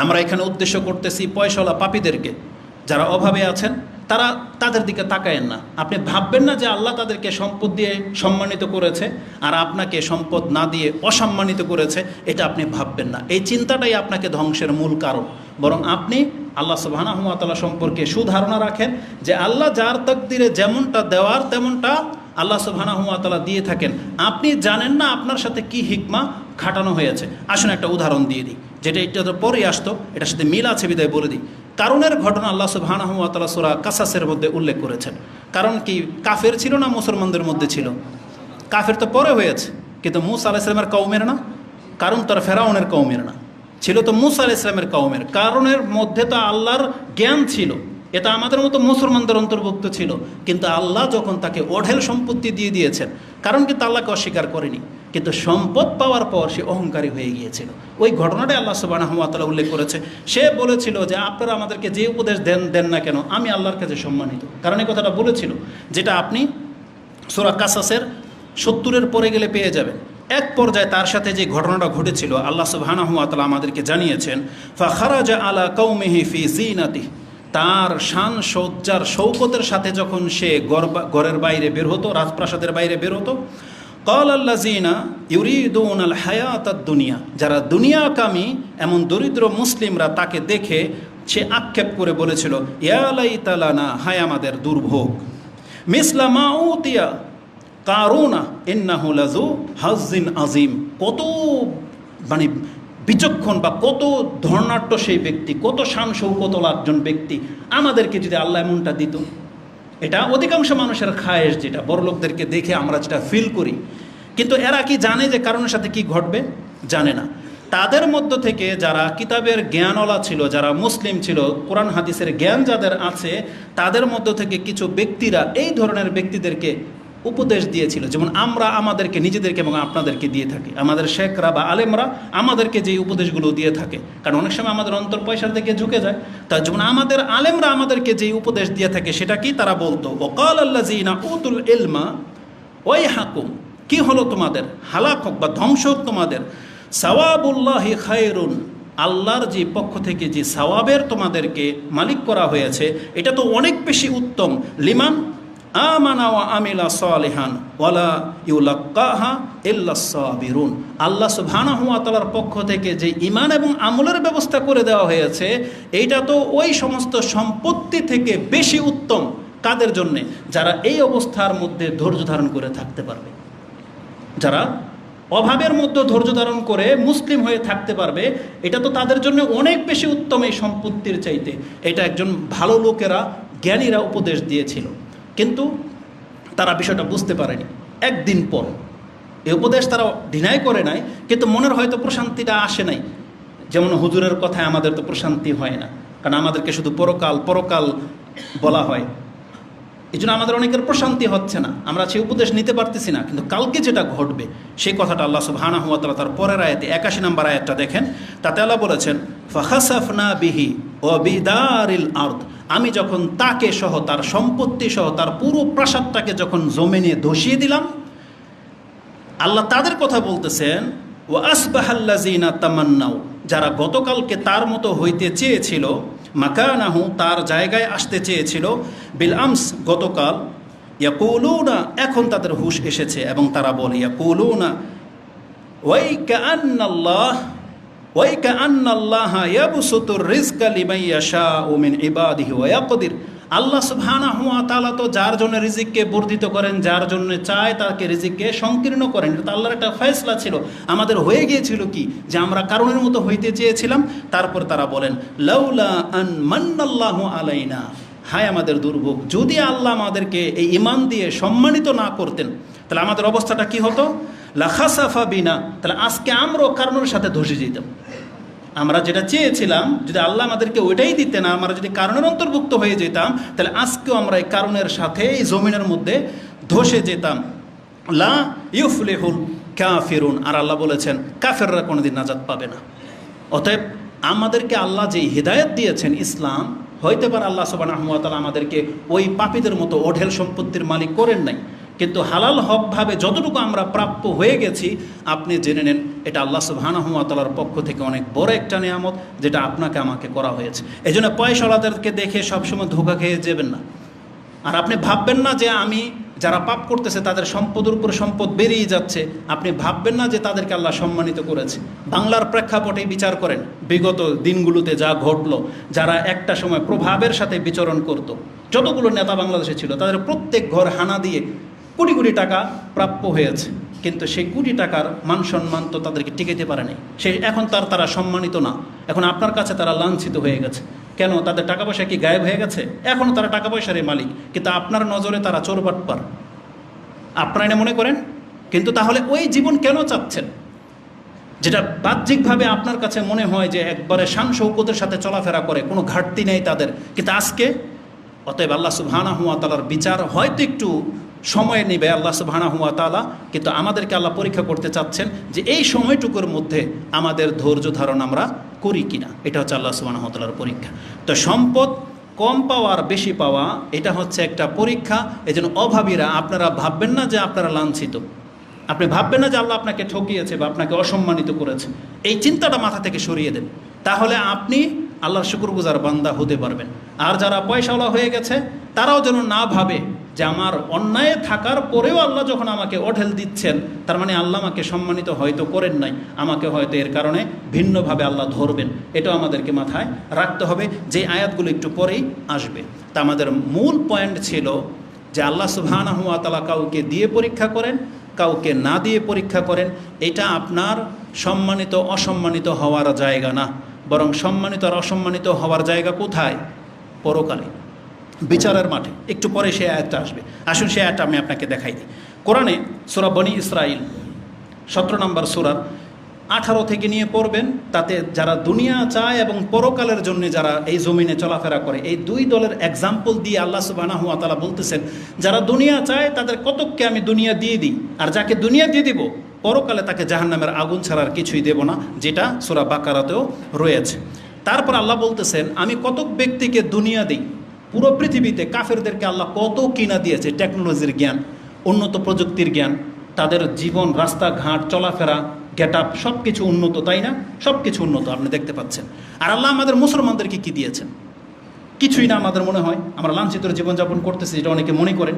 আমরা এখানে উদ্দেশ্য করতেছি পয়সাওয়ালা পাপীদেরকে। যারা অভাবে আছেন তাদের দিকে তাকায়েন না। আপনি ভাববেন না যে আল্লাহ তাদেরকে সম্পদ দিয়ে সম্মানিত করেছে আর আপনাকে সম্পদ না দিয়ে অসম্মানিত করেছে, এটা আপনি ভাববেন না। এই চিন্তাটাই আপনাকে ধ্বংসের মূল কারণ। বরং আপনি আল্লাহ সুবহানাহু ওয়া তাআলা সম্পর্কে সুধারণা রাখেন যে আল্লাহ যার তাকদিরে যেমনটা দেওয়ার তেমনটা আল্লাহ সুবহানাহু ওয়া তাআলা দিয়ে থাকেন। আপনি জানেন না আপনার সাথে কি হিকমা খাটানো হয়েছে। আসুন একটা উদাহরণ দিয়ে দিই, যেটা এটা তো পরেই আসতো, এটার সাথে মিল আছে বিদায় বলে দিই। কারণের ঘটনা আল্লাহ সুবহানাহু ওয়া তাআলা সূরা কাসাসের মধ্যে উল্লেখ করেছেন। কারণ কি কাফের ছিল না মুসলমানদের মধ্যে ছিল? কাফের তো পরে হয়েছে, কিন্তু মূসা আলাইহিস সালামের কওমের না, কারণ তার ফেরাউনের কওমের না, ছিল তো মুসা আলাইহিস সালামের কওমের। কারণের মধ্যে তো আল্লাহর জ্ঞান ছিল, এটা আমাদের মতো মুসলমানদের অন্তর্ভুক্ত ছিল। কিন্তু আল্লাহ যখন তাকে অঢেল সম্পত্তি দিয়ে দিয়েছেন, কারণ কিন্তু আল্লাহকে অস্বীকার করেনি, কিন্তু সম্পদ পাওয়ার পর সে অহংকারী হয়ে গিয়েছিল। ওই ঘটনাটাই আল্লাহ সুবহানাহু ওয়া তাআলা উল্লেখ করেছে। সে বলেছিল যে আপনারা আমাদেরকে যে উপদেশ দেন না কেন, আমি আল্লাহর কাছে সম্মানিত। কারণ এই কথাটা বলেছিল, যেটা আপনি সূরা কাসাসের 70-এর পরে গেলে পেয়ে যাবেন। এক পর্যায়ে তার সাথে যে ঘটনাটা ঘটেছিল আল্লাহ সুবহানাহু ওয়া তাআলা আমাদেরকে জানিয়েছেন, ফাখারাজা আলা কওমিহি ফি জিনাতিহি, তার শান সজ্জার শৌকতের সাথে যখন সে ঘরের বাইরে বের হতো, রাজপ্রাসাদের বাইরে বের হতো, ক্বাল আল্লাযীনা ইউরিদুনাল হায়াতাদ দুনিয়া, যারা দুনিয়াকামী এমন দরিদ্র মুসলিমরা তাকে দেখে সে আক্ষেপ করে বলেছিল, ইয়া লাইতা লানা, হায় আমাদের দুর্ভোগ, মিসলা মা উতিয়া কারুনা ইন্নাহু লাযু হাজ্জিন আযীম, কত মানে বিচক্ষণ বা কত ধর্নাঢ্য সেই ব্যক্তি, কত শান শৌকতলা একজন ব্যক্তি, আমাদেরকে যদি আল্লাহ এমনটা দিত। এটা অধিকাংশ মানুষের খায়েশ, যেটা বড়লোকদেরকে দেখে আমরা যেটা ফিল করি। কিন্তু এরা কি জানে যে কারণের সাথে কি ঘটবে? জানে না। তাদের মধ্য থেকে যারা কিতাবের জ্ঞানওয়ালা ছিল, যারা মুসলিম ছিল, কোরআন হাদিসের জ্ঞান যাদের আছে, তাদের মধ্য থেকে কিছু ব্যক্তিরা এই ধরনের ব্যক্তিদেরকে উপদেশ দিয়েছিল, যেমন আমরা আমাদেরকে নিজেদেরকে এবং আপনাদেরকে দিয়ে থাকি। আমাদের শেখরা বা আলেমরা আমাদেরকে যে উপদেশগুলো দিয়ে থাকে, কারণ অনেক সময় আমাদের অন্তর পয়সার দিকে ঝুঁকে যায়। তার যেমন আমাদের আলেমরা আমাদেরকে যে উপদেশ দিয়ে থাকে সেটা কি? তারা বলতো, ওয়াকাল আল্লাযীনা উতুল ইলমা ওয়াইহাকুম, কি হলো তোমাদের, হালাক হোক বা ধ্বংস হোক তোমাদের, সাওয়াবুল্লাহি খায়রুন, আল্লাহর যে পক্ষ থেকে যে সাওয়াবের তোমাদেরকে মালিক করা হয়েছে এটা তো অনেক বেশি উত্তম, লিমান আমানা ওয়া আমিলা সালিহান ওয়ালা ইউলাক্কাহা ইল্লাস সাবিরুন, আল্লাহ সুবহানাহু ওয়া তাআলার পক্ষ থেকে যে ঈমান এবং আমলের ব্যবস্থা করে দেওয়া হয়েছে এইটা তো ওই সমস্ত সম্পত্তি থেকে বেশি উত্তম। কাদের জন্যে? যারা এই অবস্থার মধ্যে ধৈর্য ধারণ করে থাকতে পারবে, যারা অভাবের মধ্যে ধৈর্য ধারণ করে মুসলিম হয়ে থাকতে পারবে, এটা তো তাদের জন্য অনেক বেশি উত্তম এই সম্পত্তির চাইতে। এটা একজন ভালো লোকেরা, জ্ঞানীরা উপদেশ দিয়েছিল, কিন্তু তারা বিষয়টা বুঝতে পারেনি। একদিন পর এই উপদেশ তারা ডিনাই করে নাই, কিন্তু মনের হয়তো প্রশান্তিটা আসে নাই। যেমন হুজুরের কথায় আমাদের তো প্রশান্তি হয় না, কারণ আমাদেরকে শুধু পরকাল বলা হয়, এই জন্য আমাদের অনেকের প্রশান্তি হচ্ছে না, আমরা সেই উপদেশ নিতে পারতেছি না। কিন্তু কালকে যেটা ঘটবে সেই কথাটা আল্লাহ সুবহানাহু ওয়া তাআলা তার পরের আয়াতে 81 নম্বর আয়াতটা দেখেন, তাতে আল্লাহ বলেছেন, ফাখাসাফনা বিহি ওয়া বিদারিল আরদ, আমি যখন তাকে সহ, তার সম্পত্তি সহ, তার পুরো প্রাসাদটাকে যখন জমিনে ধসিয়ে দিলাম। আল্লাহ তাদের কথা বলতেছেন, ওয়া আসবাহাল্লাযীনা তামান্নাউ, যারা গতকালকে তার মতো হইতে চেয়েছিল, মাকানাহু, তার জায়গায় আসতে চেয়েছিল, বিল আমস, গতকাল, ইয়াকুলুনা, এখন তাদের হুশ এসেছে এবং তারা বলে, ইয়াকুলুনা ওয়াইকাআন্নাল্লাহা ইয়াবসুতুর রিজকা লিমান ইয়াশাউ মিন ইবাদিহি ওয়া ইয়াকদির, আল্লাহ সুবহানাহু ওয়া তাআলা তো যার জন্য রিজিককে বর্ধিত করেন, যার জন্য চায় তাকে রিজিককে সংকীর্ণ করেন। এটা আল্লাহর একটা ফয়সালা ছিল। আমাদের হয়ে গিয়েছিল কি, যে আমরা কারণের মতো হইতে চেয়েছিলাম। তারপর তারা বলেন, লাউলা আন মান্নাল্লাহু আলাইনা, হায় আমাদের দুর্ভোগ, যদি আল্লাহ আমাদেরকে এই ঈমান দিয়ে সম্মানিত না করতেন, তাহলে আমাদের অবস্থাটা কি হতো? লাখাসাফা বিনা, তাহলে আজকে আমরাও কারণের সাথে ধসে যেতাম। আমরা যেটা চেয়েছিলাম, যদি আল্লাহ আমাদেরকে ওইটাই দিতেন, আমরা যদি কারণের অন্তর্ভুক্ত হয়ে যেতাম, তাহলে আজকেও আমরা এই কারণের সাথে এই জমিনের মধ্যে ধসে যেতাম। লা ইউফলিহুল কাফিরুন, আর আল্লাহ বলেছেন কাফেররা কোনোদিন নাজাত পাবে না। অতএব আমাদেরকে আল্লাহ যে হিদায়াত দিয়েছেন ইসলাম, হইতে পারে আল্লাহ সুবহানাহু ওয়া তাআলা আমাদেরকে ওই পাপীদের মতো অঢেল সম্পত্তির মালিক করেন নাই, কিন্তু হালাল হকভাবে যতটুকু আমরা প্রাপ্য হয়ে গেছি, আপনি জেনে নেন এটা আল্লাহ সুবহানাহু ওয়া তাআলার পক্ষ থেকে অনেক বড় একটা নিয়ামত, যেটা আপনাকে আমাকে করা হয়েছে। এই জন্য পয়সাওয়ালাদেরকে দেখে সবসময় ধোঁকা খেয়ে যাবেন না। আর আপনি ভাববেন না যে আমি, যারা পাপ করতেছে তাদের সম্পদের উপর সম্পদ বেরিয়ে যাচ্ছে, আপনি ভাববেন না যে তাদেরকে আল্লাহ সম্মানিত করেছে। বাংলার প্রেক্ষাপটে বিচার করেন, বিগত দিনগুলোতে যা ঘটলো, যারা একটা সময় প্রভাবের সাথে বিচরণ করত, যতগুলো নেতা বাংলাদেশে ছিল, তাদের প্রত্যেক ঘর হানা দিয়ে কোটি কোটি টাকা প্রাপ্য হয়েছে, কিন্তু সেই কোটি টাকার মান সম্মান তো তাদেরকে টিকাইতে পারে নাই। এখন তারা সম্মানিত না, এখন আপনার কাছে তারা লাঞ্ছিত হয়ে গেছে। কেন? তাদের টাকা পয়সা কি গায়েব হয়ে গেছে? এখনও তারা টাকা পয়সারই মালিক, কিন্তু আপনার নজরে তারা চোরবাটপার, আপনারা এটা মনে করেন। কিন্তু তাহলে ওই জীবন কেন চাচ্ছেন? যেটা বাহ্যিকভাবে আপনার কাছে মনে হয় যে একবারে শান শৌকতের সাথে চলাফেরা করে, কোনো ঘাটতি নেই তাদের, কিন্তু আজকে অতএব আল্লাহ সুবহানাহু ওয়া তাআলার বিচার হয়তো একটু সময় নেবে আল্লাহ সুবহানাহু ওয়া তাআলা, কিন্তু আমাদেরকে আল্লাহ পরীক্ষা করতে চাচ্ছেন যে এই সময়টুকুর মধ্যে আমাদের ধৈর্য ধারণ আমরা করি কিনা। এটা হচ্ছে আল্লাহ সুবহানাহু ওয়া তাআলার পরীক্ষা। তো সম্পদ কম পাওয়া আর বেশি পাওয়া এটা হচ্ছে একটা পরীক্ষা। এই জন্য অভাবীরা আপনারা ভাববেন না যে আপনারা লাঞ্ছিত, আপনি ভাববেন না যে আল্লাহ আপনাকে ঠকিয়েছে বা আপনাকে অসম্মানিত করেছে। এই চিন্তাটা মাথা থেকে সরিয়ে দেন, তাহলে আপনি আল্লাহর শুকরগুজার বান্দা হতে পারবেন। আর যারা পয়সাওয়ালা হয়ে গেছে তারাও যেন না ভাবে যে আমার অন্যায় থাকার পরেও আল্লাহ যখন আমাকে অঢেল দিচ্ছেন, তার মানে আল্লাহ আমাকে সম্মানিত হয়তো করেন নাই, আমাকে হয়তো এর কারণে ভিন্নভাবে আল্লাহ ধরবেন। এটাও আমাদেরকে মাথায় রাখতে হবে, যে আয়াতগুলো একটু পরেই আসবে। তা আমাদের মূল পয়েন্ট ছিল যে আল্লাহ সুবহানাহু ওয়া তাআলা কাউকে দিয়ে পরীক্ষা করেন, কাউকে না দিয়ে পরীক্ষা করেন। এটা আপনার সম্মানিত অসম্মানিত হওয়ার জায়গা না, বরং সম্মানিত আর অসম্মানিত হওয়ার জায়গা কোথায়? পরকালে, বিচারের মাঠে। একটু পরে সে আয়াতটা আসবে, আসুন সে আয়াতটা আমি আপনাকে দেখাই দিই। কোরআনে সূরা বনী ইসরাইল 17 নম্বর সূরার 18 থেকে নিয়ে পড়বেন। তাতে যারা দুনিয়া চায় এবং পরকালের জন্য যারা এই জমিনে চলাফেরা করে, এই দুই দলের এক্সাম্পল দিয়ে আল্লাহ সুবহানাহু ওয়া তাআলা বলতেছেন, যারা দুনিয়া চায় তাদের কতককে আমি দুনিয়া দিয়ে দিই, আর যাকে দুনিয়া দিয়ে দিব পরকালে তাকে জাহান্নামের আগুন ছাড়ার কিছুই দেব না, যেটা সূরা বাকারাতেও রয়েছে। তারপর আল্লাহ বলতেছেন, আমি কতক ব্যক্তিকে দুনিয়া দিই। পুরো পৃথিবীতে কাফেরদেরকে আল্লাহ কত কিনা দিয়েছে, টেকনোলজির জ্ঞান, উন্নত প্রযুক্তির জ্ঞান, তাদের জীবন, রাস্তাঘাট, চলাফেরা, গেট আপ, সব কিছু উন্নত, তাই না? সব কিছু উন্নত আপনি দেখতে পাচ্ছেন। আর আল্লাহ আমাদের মুসলমানদেরকে কি দিয়েছেন? কিছুই না। আমাদের মনে হয় আমরা লাঞ্ছিত জীবনযাপন করতেছি, যেটা অনেকে মনে করেন।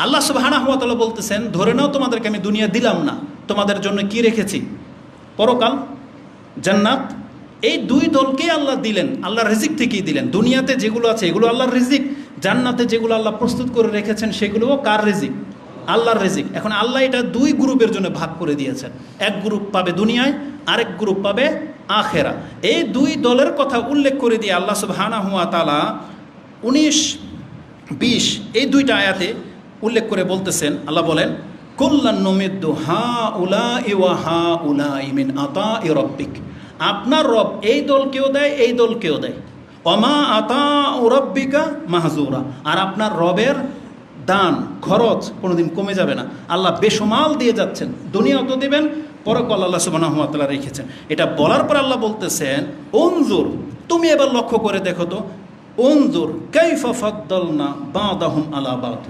আল্লাহ সুবহানাহু ওয়া তাআলা বলতেছেন, ধরে নাও তোমাদেরকে আমি দুনিয়া দিলাম না, তোমাদের জন্য কি রেখেছি? পরকাল, জান্নাত। এই দুই দলকে আল্লাহ দিলেন, আল্লাহর রিজিক থেকেই দিলেন। দুনিয়াতে যেগুলো আছে এগুলো আল্লাহর রিজিক, জান্নাতে যেগুলো আল্লাহ প্রস্তুত করে রেখেছেন সেগুলোও কার রিজিক? আল্লাহর রিজিক। এখন আল্লাহ এটা দুই গ্রুপের জন্য ভাগ করে দিয়েছেন, এক গ্রুপ পাবে দুনিয়ায়, আরেক গ্রুপ পাবে আখেরা। এই দুই দলের কথা উল্লেখ করে দিয়ে আল্লাহ সুবহানাহু ওয়া তাআলা 19-20 এই দুইটা আয়াতে উল্লেখ করে বলতেছেন, আল্লাহ বলেন, কুল্লান নুমিদ্দু হাউলাই ওয়া হাউলাই মিন আতাই রাব্বিক। আপনার রব এই দলকেও দেয়, এই দলকেও দেয়। ওমা আতাউ রাব্বিকা মাহজুরা। আর আপনার রবের দান খরচ কোনোদিন কমে যাবে না। আল্লাহ বেশমাল দিয়ে যাচ্ছেন, দুনিয়াও তো দেবেন, পরকাল আল্লাহ সুবহানাহু ওয়া তাআলা রেখেছেন। এটা বলার পর আল্লাহ বলতেছেন, উনজুর, তুমি এবার লক্ষ্য করে দেখো তো, উনজুর কাইফা ফাদ্দালনা বাদাহুম আলা বাদ।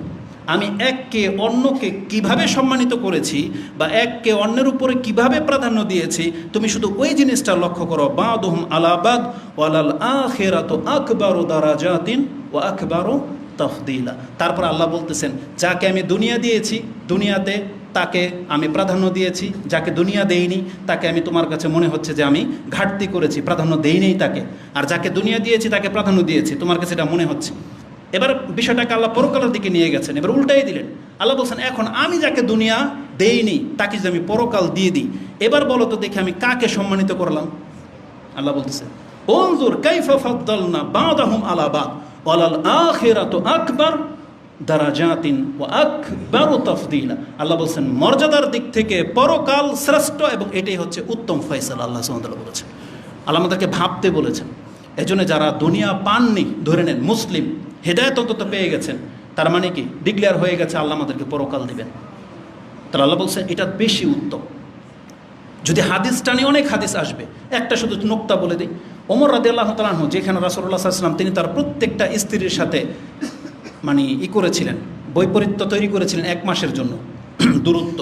আমি এককে অন্যকে কিভাবে সম্মানিত করেছি বা এককে অন্যের উপরে কিভাবে প্রাধান্য দিয়েছি, তুমি শুধু ওই জিনিসটা লক্ষ্য করো। বাদুহুম আলা বাদ ওয়ালাল আখিরাতু আকবারু দারাজাতিন ওয়া আকবারু তাফদিলা। তারপর আল্লাহ বলতেছেন, যাকে আমি দুনিয়া দিয়েছি দুনিয়াতে তাকে আমি প্রাধান্য দিয়েছি, যাকে দুনিয়া দেইনি তাকে আমি, তোমার কাছে মনে হচ্ছে যে আমি ঘাটতি করেছি, প্রাধান্য দেইনি তাকে। আর যাকে দুনিয়া দিয়েছি তাকে প্রাধান্য দিয়েছি, তোমার কাছে এটা মনে হচ্ছে। এবার বিষয়টাকে আল্লাহ পরকালের দিকে নিয়ে গেছেন, এবার উল্টাই দিলেন। আল্লাহ বলছেন, এখন আমি যাকে দুনিয়া দেইনি তাকে যদি আমি পরকাল দিয়ে দিই, এবার বলো তো দেখি আমি কাকে সম্মানিত করলাম? আল্লাহ বলতেছে, উনজুর কাইফা ফাদ্দালনা বাদাহুম আলা বাদ ওয়ালাল আখিরাতু আকবার দারাজাতিন ওয়া আকবারু তাফদিলা। আল্লাহ বলছেন, মর্যাদার দিক থেকে পরকাল শ্রেষ্ঠ এবং এটাই হচ্ছে উত্তম ফয়সালা। আল্লাহ সুবহানাহু ওয়া তাআলা বলেছেন, আল্লাহ আমাদেরকে ভাবতে বলেছেন। এজন্য যারা দুনিয়া পাননি, ধরে নেন মুসলিম, হেদায়েত অন্তত পেয়ে গেছেন, তার মানে কি ডিক্লেয়ার হয়ে গেছে আল্লাহ আমাদেরকে পরকাল দিবেন। তাহলে আল্লাহ বলছেন এটা বেশি উত্তম। যদি হাদিস টানি অনেক হাদিস আসবে, একটা শুধু নোক্তা বলে দিই। ওমর রাদিয়াল্লাহু তাআলা আনহু, যেখানে রাসূলুল্লাহ সাল্লাল্লাহু আলাইহি ওয়াসাল্লাম তিনি তার প্রত্যেকটা স্ত্রীর সাথে করেছিলেন, বৈপরীত্য তৈরি করেছিলেন 1 মাসের জন্য দূরত্ব।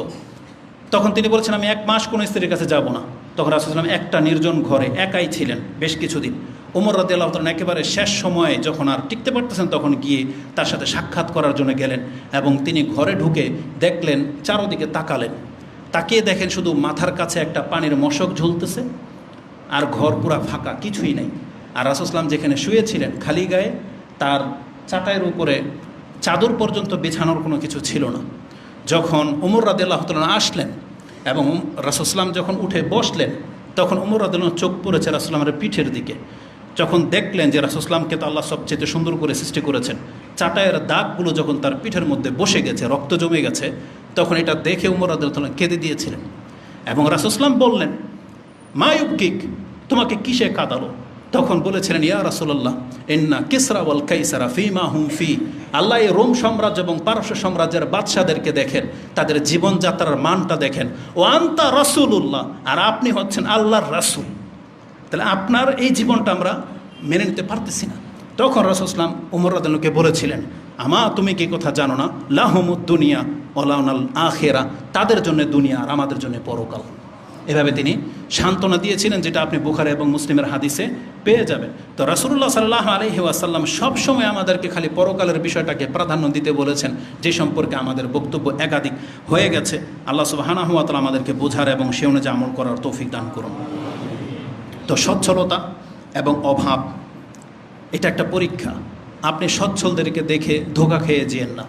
তখন তিনি বলেছেন, আমি 1 মাস কোনো স্ত্রীর কাছে যাব না। তখন রাসূলুল্লাহ সাল্লাল্লাহু আলাইহি ওয়াসাল্লাম একটা নির্জন ঘরে একাই ছিলেন বেশ কিছুদিন। ওমর রাদিয়াল্লাহু তাআলা একেবারে শেষ সময়ে যখন আর টিকতে পারতেছেন, তখন গিয়ে তার সাথে সাক্ষাৎ করার জন্য গেলেন এবং তিনি ঘরে ঢুকে দেখলেন, চারদিকে তাকালেন, তাকিয়ে দেখেন শুধু মাথার কাছে একটা পানির মশক ঝুলতেছে আর ঘর পুরা ফাঁকা, কিছুই নেই। আর রাসূলুল্লাহ সাল্লাল্লাহু আলাইহি ওয়াসাল্লাম যেখানে শুয়েছিলেন খালি গায়ে, তার চাটাইয়ের উপরে চাদর পর্যন্ত বিছানোর কোনো কিছু ছিল না। যখন ওমর রাদিয়াল্লাহু তাআলা আসলেন এবং রাসূলুল্লাহ সাল্লাল্লাহু আলাইহি ওয়াসাল্লাম যখন উঠে বসলেন, তখন ওমর রাদিয়াল্লাহু চোখ পড়েছে রাসূলুল্লাহ সাল্লাল্লাহু আলাইহি ওয়াসাল্লামের পিঠের দিকে। যখন দেখলেন যে রাসূলুল্লাহ সাল্লাল্লাহু আলাইহি ওয়াসাল্লামকে তো আল্লাহ সবচেয়ে সুন্দর করে সৃষ্টি করেছেন, চাটাইয়ের দাগগুলো যখন তার পিঠের মধ্যে বসে গেছে, রক্ত জমে গেছে, তখন এটা দেখে ওমর রাদিয়াল্লাহু তাআলা কেঁদে দিয়েছিলেন। এবং রাসূলুল্লাহ সাল্লাল্লাহু আলাইহি ওয়াসাল্লাম বললেন মায়ুবকিক, তোমাকে কিসে কাঁদালো? তখন বলেছিলেন, ইয়া রাসূলুল্লাহ, ইন্না কিসরা ওয়াল কাইসারা ফীমা হুম ফী। আল্লাহ এই রোম সাম্রাজ্য এবং পারস্য সাম্রাজ্যের বাদশাদেরকে দেখেন, তাদের জীবনযাত্রার মানটা দেখেন। ও আনতা রাসূলুল্লাহ, আর আপনি হচ্ছেন আল্লাহর রাসূল। তাহলে আপনার এই জীবনটা আমরা মেনে নিতে পারতেছি না। তখন রাসূল সাল্লাল্লাহু আলাইহি ওয়াসাল্লাম ওমর রাদিয়াল্লাহু আনহুকে বলেছিলেন, আমা তুমি কি কথা জানো না, লাহুমুদ দুনিয়া ওয়া লাহুনাল আখিরা, তাদের জন্য দুনিয়া আর আমাদের জন্য পরকাল। এভাবে তিনি সান্ত্বনা দিয়েছিলেন, যেটা আপনি বুখারী এবং মুসলিমের হাদিসে পেয়ে যাবেন। তো রাসূলুল্লাহ সাল্লাল্লাহু আলাইহি ওয়াসাল্লাম সবসময় আমাদেরকে খালি পরকালের বিষয়টাকে প্রাধান্য দিতে বলেছেন, যে সম্পর্কে আমাদের বক্তব্য একাধিক হয়ে গেছে। আল্লাহ সুবহানাহু ওয়া তাআলা আমাদেরকে বোঝার এবং সে অনুযায়ী আমল করার তৌফিক দান করুন। তো সচ্ছলতা এবং অভাব এটা একটা পরীক্ষা। আপনি সচ্ছলদেরকে দেখে ধোঁকা খেয়ে যেয়েন না,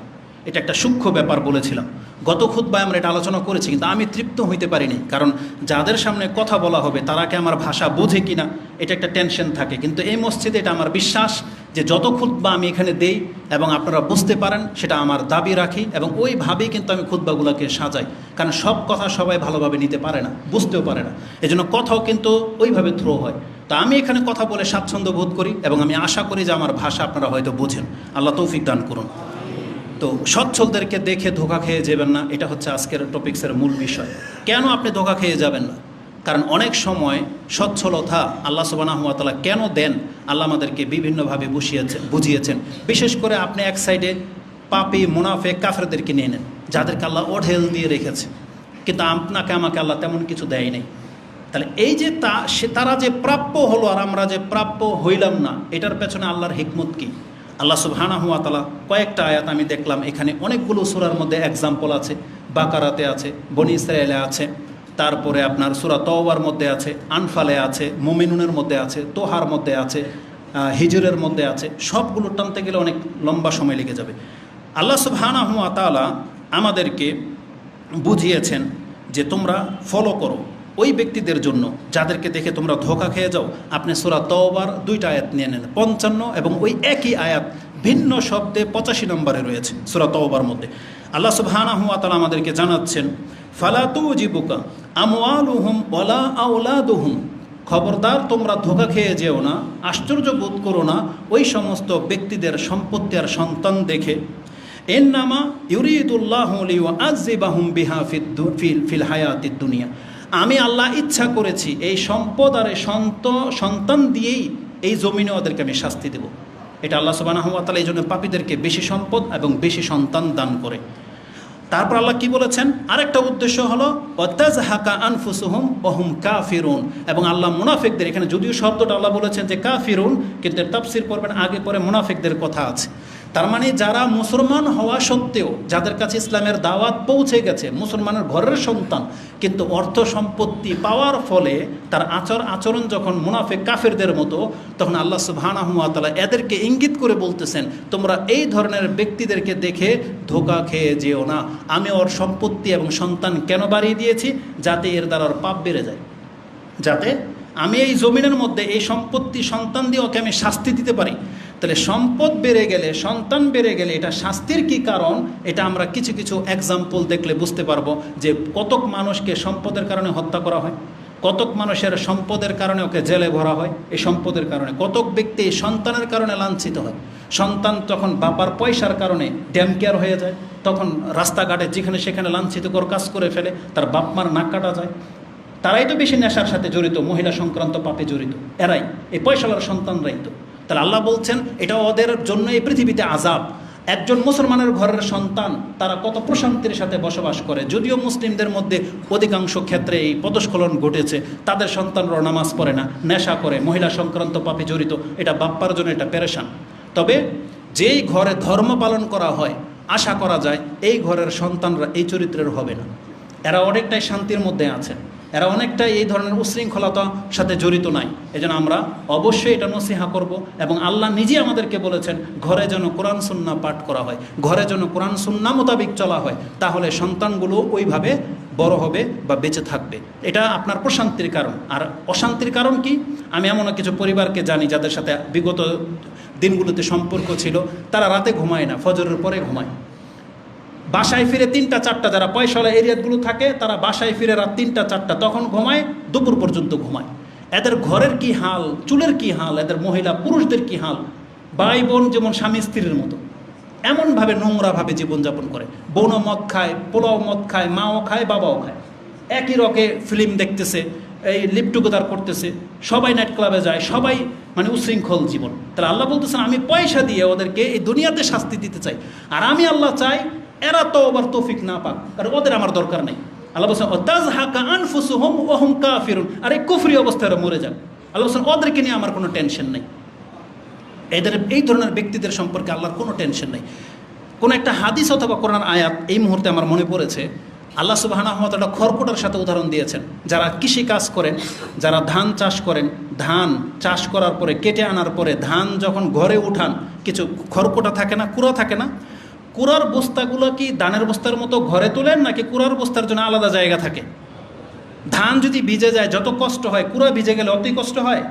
এটা একটা সূক্ষ্ম ব্যাপার বলেছিলাম। গত খুতবায় আমরা এটা আলোচনা করেছি, কিন্তু আমি তৃপ্ত হইতে পারিনি, কারণ যাদের সামনে কথা বলা হবে তারা কি আমার ভাষা বোঝে কিনা এটা একটা টেনশন থাকে। কিন্তু এই মসজিদে এটা আমার বিশ্বাস যে যত খুতবা আমি এখানে দেই এবং আপনারা বুঝতে পারেন, সেটা আমার দাবি রাখি এবং ওইভাবেই কিন্তু আমি খুতবাগুলোকে সাজাই। কারণ সব কথা সবাই ভালোভাবে নিতে পারে না, বুঝতেও পারে না, এজন্য কথাও কিন্তু ওইভাবে থ্রো হয়। তা আমি এখানে কথা বলে স্বাচ্ছন্দ্য বোধ করি এবং আমি আশা করি যে আমার ভাষা আপনারা হয়তো বোঝেন। আল্লাহ তৌফিক দান করুন। তো সচ্ছলদেরকে দেখে ধোঁকা খেয়ে যাবেন না, এটা হচ্ছে আজকের টপিক্সের মূল বিষয়। কেন আপনি ধোঁকা খেয়ে যাবেন না? কারণ অনেক সময় সচ্ছলতা আল্লাহ সুবহানাহু ওয়া তাআলা কেন দেন, আল্লাহ আমাদেরকে বিভিন্নভাবে বুঝিয়েছেন। বিশেষ করে আপনি এক সাইডে পাপী মুনাফিক কাফেরদেরকে নিয়ে নেন, যাদেরকে আল্লাহ অঢেল দিয়ে রেখেছে, কিন্তু আপনাকে আমাকে আল্লাহ তেমন কিছু দেয় নাই। তাহলে এই যে তারা যে প্রাপ্য হলো আর আমরা যে প্রাপ্য হইলাম না, এটার পেছনে আল্লাহর হিকমত কি? আল্লাহ সুবহানাহু ওয়া তাআলা কয়েকটা আয়াত আমি দেখলাম, এখানে অনেকগুলো সূরার মধ্যে এক্সাম্পল আছে। বাকারাতে আছে, বনি ইসরায়েলে আছে, তারপরে আপনার সূরা তাওবার মধ্যে আছে, আনফালে আছে, মুমিনুনের মধ্যে আছে, তোহার মধ্যে আছে, হিজরের মধ্যে আছে। সবগুলো টানতে গেলে অনেক লম্বা সময় লেগে যাবে। আল্লাহ সুবহানাহু ওয়া তাআলা আমাদেরকে বুঝিয়েছেন যে তোমরা ফলো করো ওই ব্যক্তিদের জন্য যাদেরকে দেখে তোমরা ধোঁকা খেয়ে যাও। আপনি সূরা তাওবার 2টা আয়াত নিয়ে নেন, 55 এবং ওই একই আয়াত ভিন্ন শব্দে 85 নম্বরে রয়েছে সূরা তাওবার মধ্যে। আল্লাহ সুবহানাহু ওয়া তাআলা আমাদেরকে জানাচ্ছেন, ফালা তুজিবুকা আমওয়ালুহুম ওয়ালা আওলাদুহুম, খবরদার তোমরা ধোঁকা খেয়ে যেও না, আশ্চর্য বোধ করো না ওই সমস্ত ব্যক্তিদের সম্পত্তি আর সন্তান দেখে। ইন্নামা ইউরিদুল্লাহু লিয়ুআযযিবাহুম বিহা ফিল হায়াতিদ দুনিয়া, আমি আল্লাহ ইচ্ছা করেছি এই সম্পদ আর এই সন্তান দিয়েই এই জমিনে ওদেরকে আমি শাস্তি দেব। এটা আল্লাহ সুবহানাহু ওয়া তাআলা এই জন্য পাপীদেরকে বেশি সম্পদ এবং বেশি সন্তান দান করে। তারপর আল্লাহ কি বলেছেন, আরেকটা উদ্দেশ্য হলো ওয়াতাজহাকা আনফুসুহুম ওয়া হুম কাফিরুন, এবং আল্লাহ মুনাফিকদের, এখানে যদিও শব্দটা আল্লাহ বলেছেন যে কাফিরুন, কিন্তু এর তাফসীর করবেন আগে পরে মুনাফিকদের কথা আছে। তার মানে যারা মুসলমান হওয়া সত্ত্বেও, যাদের কাছে ইসলামের দাওয়াত পৌঁছে গেছে, মুসলমানের ঘরের সন্তান, কিন্তু অর্থ সম্পত্তি পাওয়ার ফলে তার আচরণ যখন মুনাফিক কাফেরদের মতো, তখন আল্লাহ সুবহানাহু ওয়া তাআলা এদেরকে ইঙ্গিত করে বলতেছেন, তোমরা এই ধরনের ব্যক্তিদেরকে দেখে ধোঁকা খেয়ে যেও না। আমি ওর সম্পত্তি এবং সন্তান কেন বাড়িয়ে দিয়েছি? যাতে এর দ্বারা ওর পাপ বেড়ে যায়, যাতে আমি এই জমিনের মধ্যে এই সম্পত্তি সন্তান দিয়ে ওকে আমি শাস্তি দিতে পারি। তাহলে সম্পদ বেড়ে গেলে, সন্তান বেড়ে গেলে এটা শাস্তির কি কারণ, এটা আমরা কিছু কিছু এক্সাম্পল দেখলে বুঝতে পারবো যে কতক মানুষকে সম্পদের কারণে হত্যা করা হয়, কতক মানুষের সম্পদের কারণে ওকে জেলে ভরা হয়, এই সম্পদের কারণে কতক ব্যক্তি সন্তানের কারণে লাঞ্ছিত হয়। সন্তান তখন বাবার পয়সার কারণে ড্যাম কেয়ার হয়ে যায়, তখন রাস্তাঘাটে যেখানে সেখানে লাঞ্ছিতকর কাজ করে ফেলে, তার বাপ মার নাক কাটা যায়। তারাই তো বেশি নেশার সাথে জড়িত, মহিলা সংক্রান্ত পাপে জড়িত, এরাই, এই পয়সাওয়ালার সন্তানরাই তো। তাহলে আল্লাহ বলছেন এটা ওদের জন্য এই পৃথিবীতে আযাব। একজন মুসলমানের ঘরের সন্তান তারা কত প্রশান্তির সাথে বসবাস করে, যদিও মুসলিমদের মধ্যে অধিকাংশ ক্ষেত্রে এই পদস্খলন ঘটেছে, তাদের সন্তানরাও নামাজ পড়ে না, নেশা করে, মহিলা সংক্রান্ত পাপে জড়িত, এটা বাপ্পার জন্য এটা পেরেশান। তবে যেই ঘরে ধর্ম পালন করা হয়, আশা করা যায় এই ঘরের সন্তানরা এই চরিত্রের হবে না, এরা অনেকটাই শান্তির মধ্যে আছে, এরা অনেকটাই এই ধরনের উশৃঙ্খলতার সাথে জড়িত নাই। এজন্য আমরা অবশ্যই এটা নসিহা করব এবং আল্লাহ নিজে আমাদেরকে বলেছেন ঘরে যেন কোরআন সুন্নাহ পাঠ করা হয়, ঘরে যেন কোরআন সুন্নাহ মোতাবিক চলা হয়, তাহলে সন্তানগুলো ওইভাবে বড় হবে বা বেঁচে থাকবে। এটা আপনার প্রশান্তির কারণ। আর অশান্তির কারণ কি? আমি এমন কিছু পরিবারকে জানি যাদের সাথে বিগত দিনগুলোতে সম্পর্ক ছিল, তারা রাতে ঘুমায় না, ফজরের পরে ঘুমায়, বাসায় ফিরে 3টা-4টা, যারা পয়সাওয়ালা এরিয়াগুলো থাকে তারা বাসায় ফিরে রাত 3টা-4টা, তখন ঘুমায়, দুপুর পর্যন্ত ঘুমায়। এদের ঘরের কি হাল, চুলের কি হাল, এদের মহিলা পুরুষদের কি হাল, ভাই বোন যেমন স্বামী স্ত্রীর মতো এমনভাবে নোংরাভাবে জীবনযাপন করে। বোনও মদ খায়, পোলাও মদ খায়, মাও খায়, বাবাও খায়, একই রকে ফিল্ম দেখতেছে, এই লিপ টুগেদার করতেছে, সবাই নাইট ক্লাবে যায়, সবাই মানে উশৃঙ্খল জীবন। তাহলে আল্লাহ বলতেছেন আমি পয়সা দিয়ে ওদেরকে এই দুনিয়াতে শাস্তি দিতে চাই, আর আমি আল্লাহ চাই এরা তো আবার তৌফিক না পাক, কারণ ওদের আমার দরকার নেই। আল্লাহ বলছেন তাজহাকা আনফুসুহুম ওয়া হুম কাফিরুন, আর এই কুফরি অবস্থায় ওরা মরে যান। আল্লাহ বলছেন ওদেরকে নিয়ে আমার কোনো টেনশন নেই। এদের এই ধরনের ব্যক্তিদের সম্পর্কে আল্লাহর কোনো টেনশন নেই। কোনো একটা হাদিস অথবা কোরআন আয়াত এই মুহূর্তে আমার মনে পড়েছে, আল্লাহ সুবহানাহু ওয়া তাআলা খড়কুটার সাথে উদাহরণ দিয়েছেন। যারা কৃষি কাজ করেন, যারা ধান চাষ করেন, ধান চাষ করার পরে কেটে আনার পরে ধান যখন ঘরে উঠান, কিছু খড়কুটা থাকে না, কুড়া থাকে না, কুড়ার বস্তাগুলো কি ধানের বস্তার মতো ঘরে তোলেন নাকি কুড়ার বস্তার জন্য আলাদা জায়গা থাকে? ধান যদি ভিজে যায় যত কষ্ট হয়, কুড়া ভিজে গেলে অতই কষ্ট হয়?